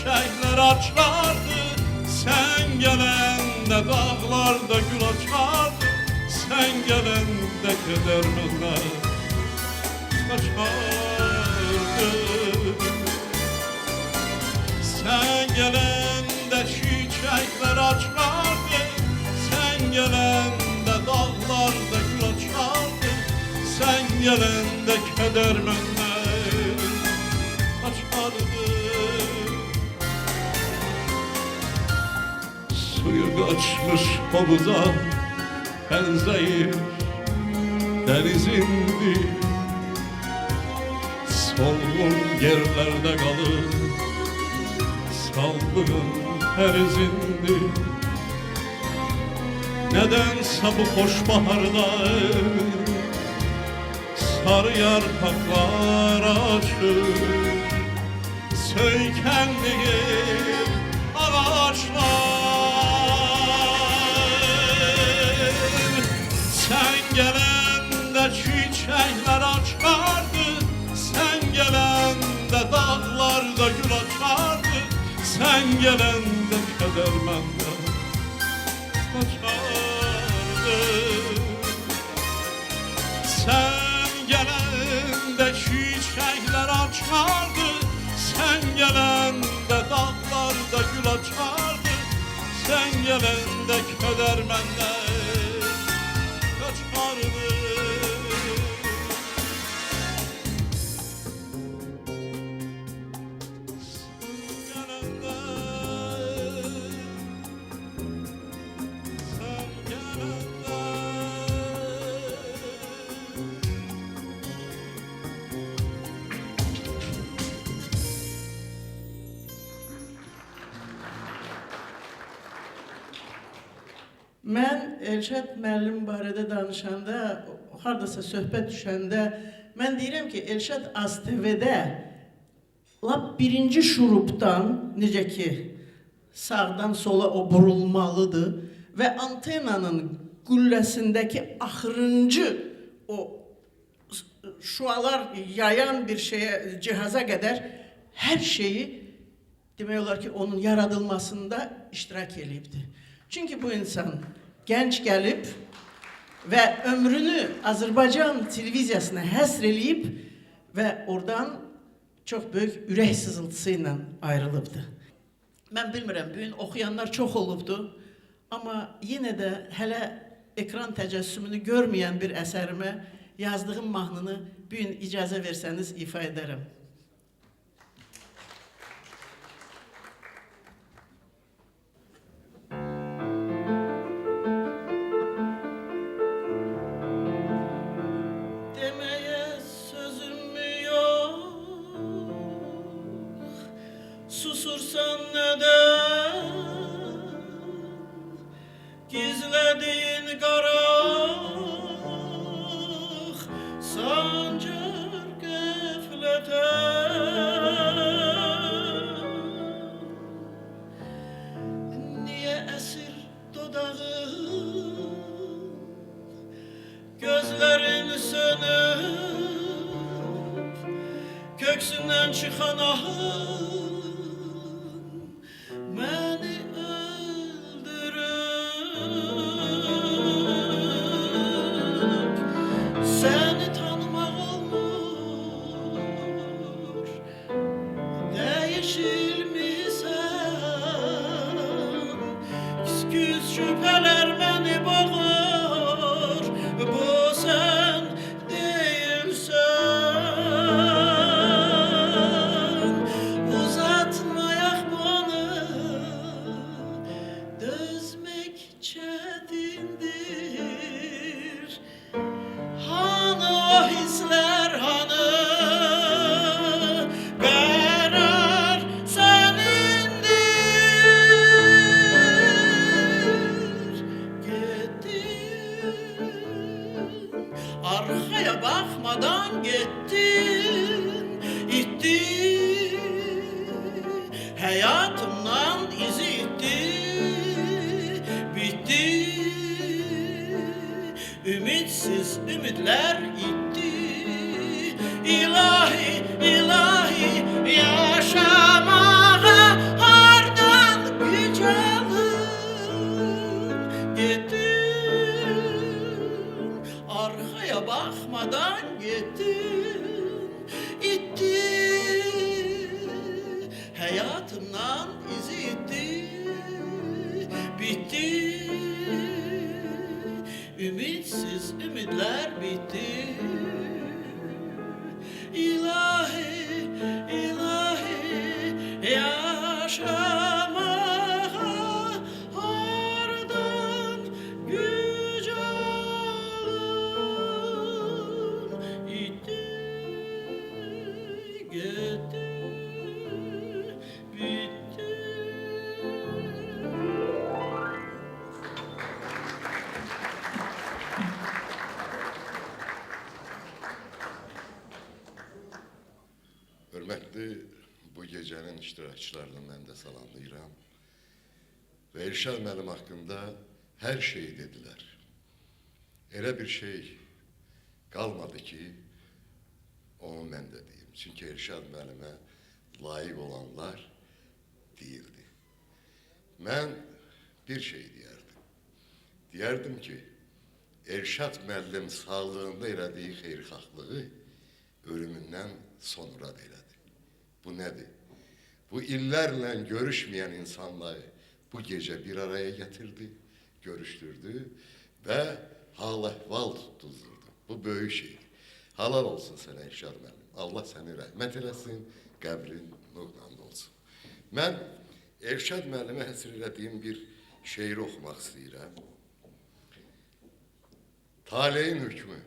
çiçekler açardı. Sen gelende dağlarda gül açardı. Sen gelende keder benden kaçardı. Sen gelende çiçekler açardı. Sen gelende dağlarda gül açardı. Sen gelende keder benden kaçardı. Suyu kaçmış havuza benzeyir denizindi. Solgun yerlerde kalır saldığın her izindi. Nedense bu hoş baharda sarı yarpaklar açır. Söykendiğim ağaçlar. Sen gelende çiçekler açardı. Sen gelende dağlarda gül açardı. Sen gelende keder benden kaçardı. Sen gelende çiçekler açardı. Sen gelende dağlarda gül açardı. Sen gelende keder benden kaçardı. Mən Elşad müəllim barədə danışanda, hardasa söhbət düşəndə mən deyirəm ki, Elşad ASTV-də lap birinci şurupdan, necə ki, sağdan sola o burulmalıdır və antennanın qülləsindəki axırıncı o şualar yayan bir cihaza qədər hər şeyi demək olar ki, onun yaradılmasında iştirak edibdir. Çünki bu insan genç gelip ve ömrünü Azerbaycan televiziyasına həsr eləyib ve oradan çok büyük ürək sızıltısıyla ayrılıbdı. Mən bilmirəm, bugün okuyanlar çok olubdu, ama yine de hələ ekran təcəssümünü görməyən bir əsərimə yazdığım mahnını bugün icazə versəniz ifa ederim. Susursan neden gizlediğin karanlık sancır gaflete. Niye esir dodağın, gözlerin sönüp köksünden çıkan ahın beni öldürür. Seni tanımak olmuş, değişilmişsen. Küs şüpheler beni boğar, bu sen değilsen. Uzatmayak bunu, dözmek çetindir. Hani o hisler hani, karar senindir. Gittin, arkaya bakmadan gittin, ittin. Hayatımdan izi itti, bitti. Ümitsiz ümitler gitti. İlahi, ilahi yaşamaya gittin, arkaya bakmadan gittin, ittin, hayatımdan izi itti, bitti, ümitsiz ümitler bitti. İlahi, ilahi, yaşamağa hardan güc alın. İtti, gitti, bitti. Hörmətli bu gecənin iştirakçılarını mən də salamlayıram. Və Elşad müəllim haqqında hər şeyi dedilər. Elə bir şey qalmadı ki, onu mən də deyim. Çünki Elşad müəllimə layiq olanlar deyildi. Mən bir şey deyərdim. Deyərdim ki, Elşad müəllim sağlığında elədiyi xeyirxahlığı ölümündən sonra da elədi. Bu nədir? Bu illərlə görüşməyən insanları bu gecə bir araya getirdi, görüşdürdü və hal-əhval tutdurdu. Bu böyük şeydir. Halal olsun sənə Elşad müəllim. Allah səni rəhmət eləsin, qəbrin nurla olsun. Mən Elşad müəllimə həsr elədiyim bir şeiri oxumaq istəyirəm. Taleyin hükmü.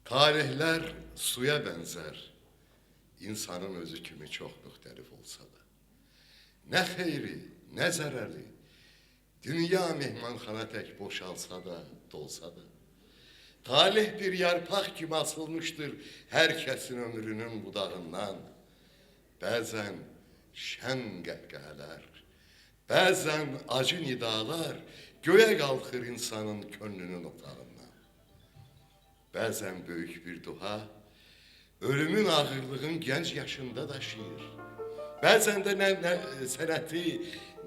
Talihlər suya bənzər, insanın özü kimi çox müxtəlif olsa da. Nə xeyri, nə zərəri, dünya mehmanxana tək boşalsa da, dolsa da. Talih bir yarpaq kimi asılmışdır hər kəsin ömrünün budağından. Bəzən şən qəhqəhələr, bəzən acı nidalar göyə qalxır insanın könlünün otağından. Bəzən böyük bir dua, ölümün ağırlığın gənc yaşında daşıyır. Bəzən də nə sənəti,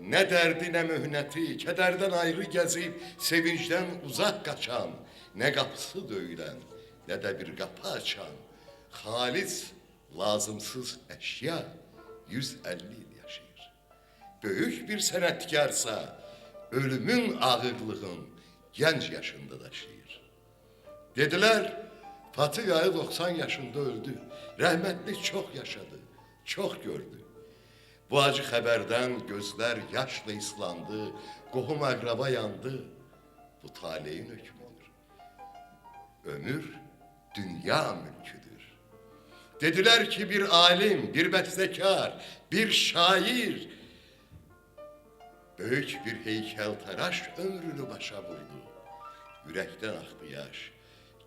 nə dərdi, nə möhnəti, kədərdən ayrı gəzib, sevincdən uzaq qaçan, nə qapısı döyülən, nə də bir qapı açan, xalis, lazımsız əşya 150 il yaşayır. Böyük bir sənətkarsa, ölümün ağırlığın gənc yaşında daşıyır. Dedilər, Fatih Ağay 90 yaşında öldü. Rəhmətli çox yaşadı, çox gördü. Bu acı xəbərdən gözlər yaşla islandı, qohum əqraba yandı. Bu taleyin hökmüdür. Ömür dünya mülküdür. Dedilər ki, bir alim, bir bəstəkar, bir şair, böyük bir heykəltaraş ömrünü başa vurdu. Ürəkdən axdı yaş.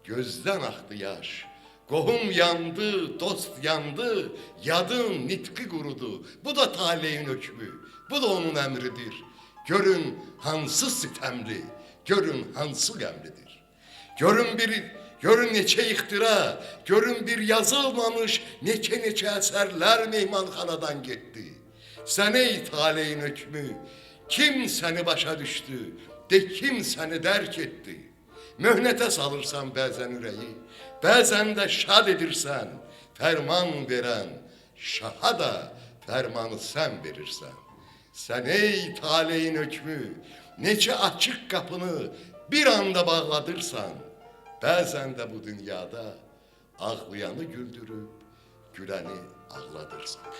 Gözdən axdı yaş, qohum yandı, dost yandı, yadın nitqi qurudu. Bu da taleyin hökmü, bu da onun əmridir. Görün hansı sitəmli, görün hansı qəmlidir. Görün neçə ixtira, görün bir yazılmamış neçə əsərlər mehmanxanadan getdi. Sən ey taleyin hökmü, kim səni başa düşdü, de kim səni dərk etdi. Möhnətə salırsan bəzən ürəyi, bəzən də şad edirsən, fərman verən, şaha da fərmanı sən verirsən. Sən ey taleyin hökmü, neçə açıq qapını bir anda bağladırsan, bəzən də bu dünyada ağlayanı güldürüb, güləni ağladırsan.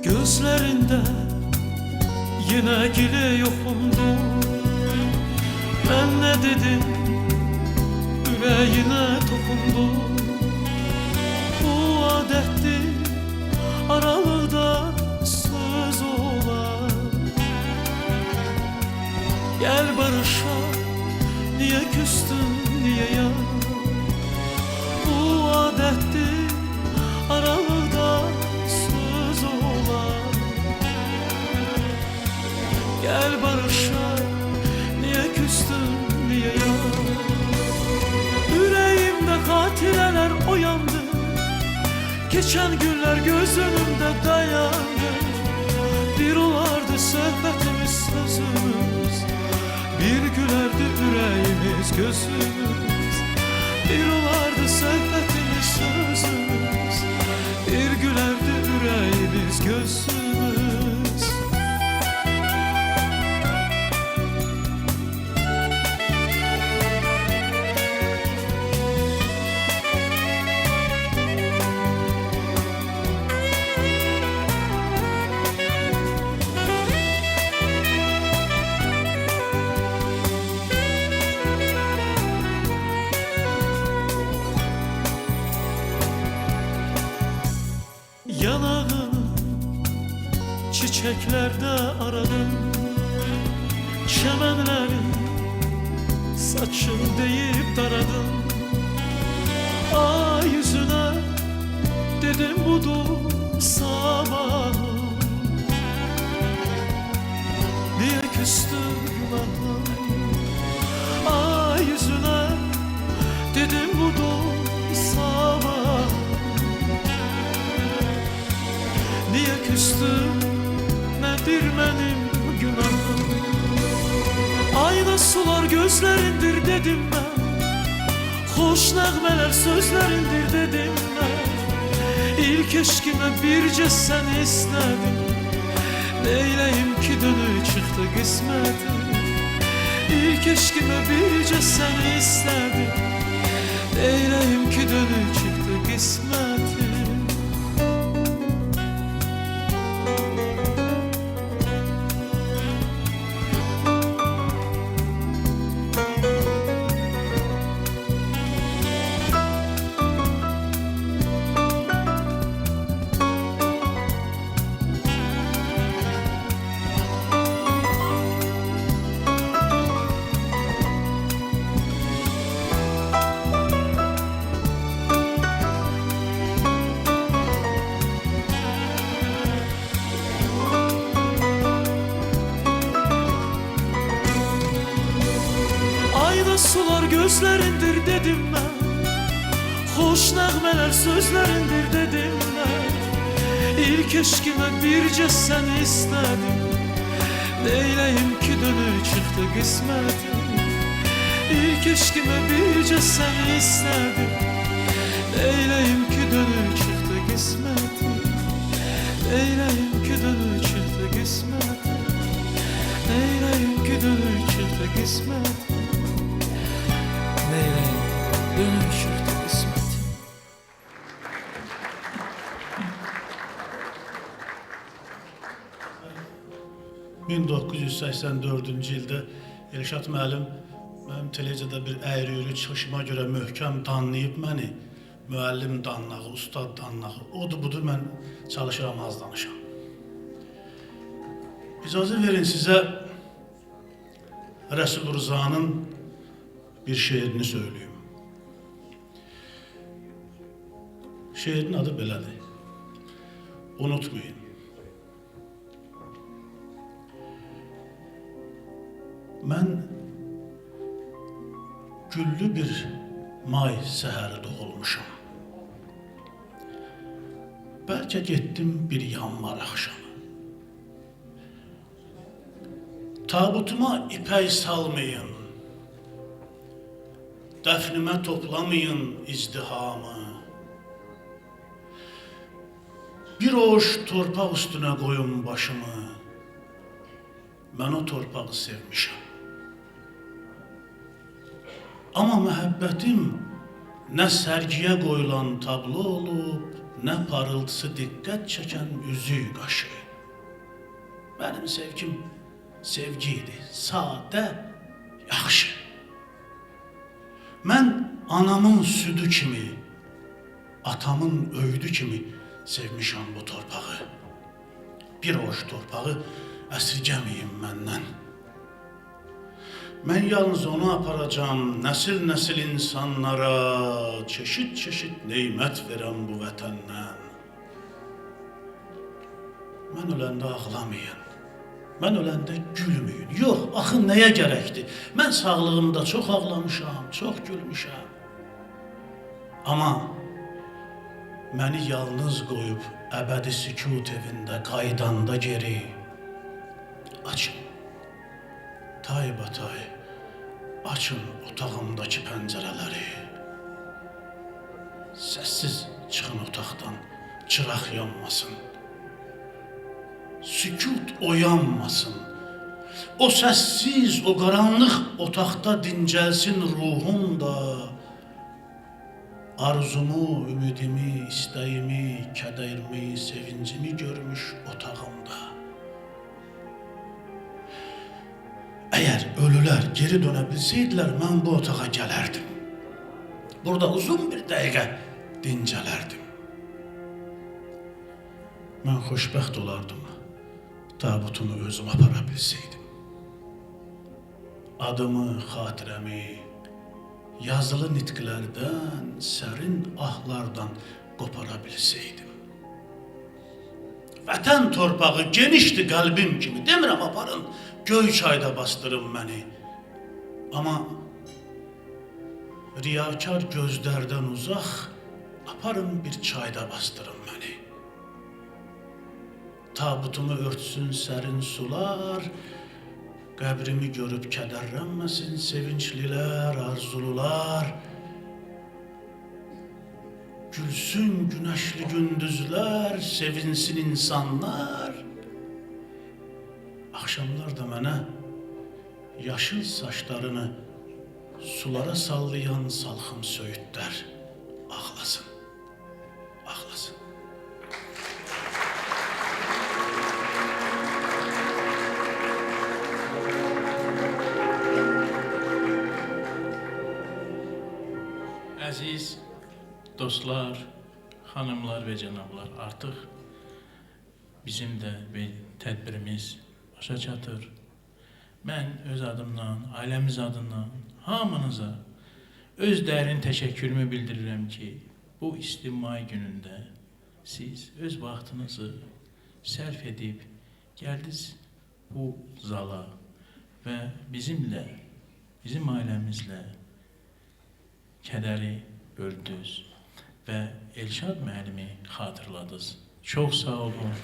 Gözlerinde yine gile yokundu. Ben ne dedim, yüreğine dokundu. Bu adetti, aralıda söz olar. Gel barışa, niye küstün, niye yar? Bu adetti, aralıda söz olar. Gel barışa, niye küstün, niye yar? Yüreğimde hatireler oyandı. Geçen günler göz önümde dayandı. Bir olardı sohbetimiz, sözümüz. Bir gülerdi yüreğimiz, gözümüz. Bir olardı sohbetimiz, sözümüz. Bir gülerdi yüreğimiz, gözümüz. Yanağını çiçeklerde aradım. Çemenleri saçın deyip taradım. Ay yüzüne dedim budur sabahım. Niye küstün günahım? Ay yüzüne dedim budur sabahım. Niye küstün, nedir benim günahım? sular gözlerindir dedim ben, hoş nəğmələr sözlerindir dedim ben. İlk eşkime birce seni istedim, neyleyim ki dönü çıktı kısmetim. İlk eşkime birce seni istedim, neyleyim ki dönü çıktı kısmetim. Ayda sular gözlerindir dedim ben, hoş nəğmələr sözlerindir dedim ben. İlk eşkime birce seni istedim, neyleyim ki dönü çıktı kısmetim. İlk eşkime birce seni istedim, neyleyim ki dönü çıktı kısmetim. Neyleyim ki dönü çıktı kısmetim. Neyleyim ki dönü çıktı kısmetim. Neyleyim dönü çıktı kısmetim. Hı. 1984-cü ildə Elşad müəllim mənim televiziyada bir əyri-üyrü çıxışıma görə möhkəm danlayıb məni. Müəllim danlağı, ustad danlağı, odur budur, mən çalışıram az danışam. İcazə verin sizə Rəsul Rızanın bir şeirini söyleyeyim. Şeirin adı belədir. Unutmayın. Mən güllü bir may səhəri doğulmuşam. Bəlkə getdim bir yanvar axşamı. Tabutuma ipək salmayın, dəfnimə toplamayın izdihamı. Bir oş torpaq üstünə qoyun başımı, mən o torpağı sevmişəm. Amma məhəbbətim nə sərgiyə qoyulan tablo olub, nə parıltısı diqqət çəkən üzük qaşı. Mənim sevgim sevgi idi, sadə, yaxşı. Mən anamın südü kimi, atamın öyüdü kimi sevmişəm bu torpağı. Bir oş torpağı əsirgəməyin məndən. Mən yalnız onu aparacam nəsil-nəsil insanlara, çeşit-çeşit neymət verəm bu vətəndən. Mən öləndə ağlamayın, mən öləndə gülməyin. Yox, axı nəyə gərəkdir? Mən sağlığımda çox ağlamışam, çox gülmüşəm. Amma məni yalnız qoyub əbədi sükut evində qaydanda geri açın. Taybatay, açın otağımdakı pəncərələri. Səssiz çıxın otaqdan, çıraq yanmasın. Sükut oyanmasın. O səssiz, o qaranlıq otaqda dincəlsin ruhum da. Arzumu, ümidimi, istəyimi, kədərimi, sevincimi görmüş otağımda. Eğer ölüler geri dönə bilsəydilər, mən bu otağa gələrdim. Burada uzun bir dəqiqə dincələrdim. Mən xoşbəxt olardım, tabutumu özüm apara bilsəydim. Adımı, xatirəmi yazılı nitqlərdən, sərin ahlardan qopara bilsəydim. Vətən torpağı genişdi qəlbim kimi, demirəm aparın, göy çayda bastırın məni. Amma riyakar gözlərdən uzaq, aparın bir çayda bastırın məni. Tabutumu örtsün sərin sular, Qəbrimi görüb kədərlənməsin sevinclilər, arzulular. Gülsün güneşli gündüzler, sevinsin insanlar. Akşamlar da mənə yaşıl saçlarını sulara sallayan salxım söğütlər ağlasın, ağlasın. Əziz dostlar, xanımlar və cənablar, artıq bizim də tədbirimiz başa çatır. Mən öz adımdan, ailəmiz adından hamınıza öz dərin təşəkkürümü bildirirəm ki, bu isti may günündə siz öz vaxtınızı sərf edib gəldiniz bu zala və bizimlə, bizim ailəmizlə kədəri böldünüz və Elşad müəllimi xatırladınız. Çox sağ olun.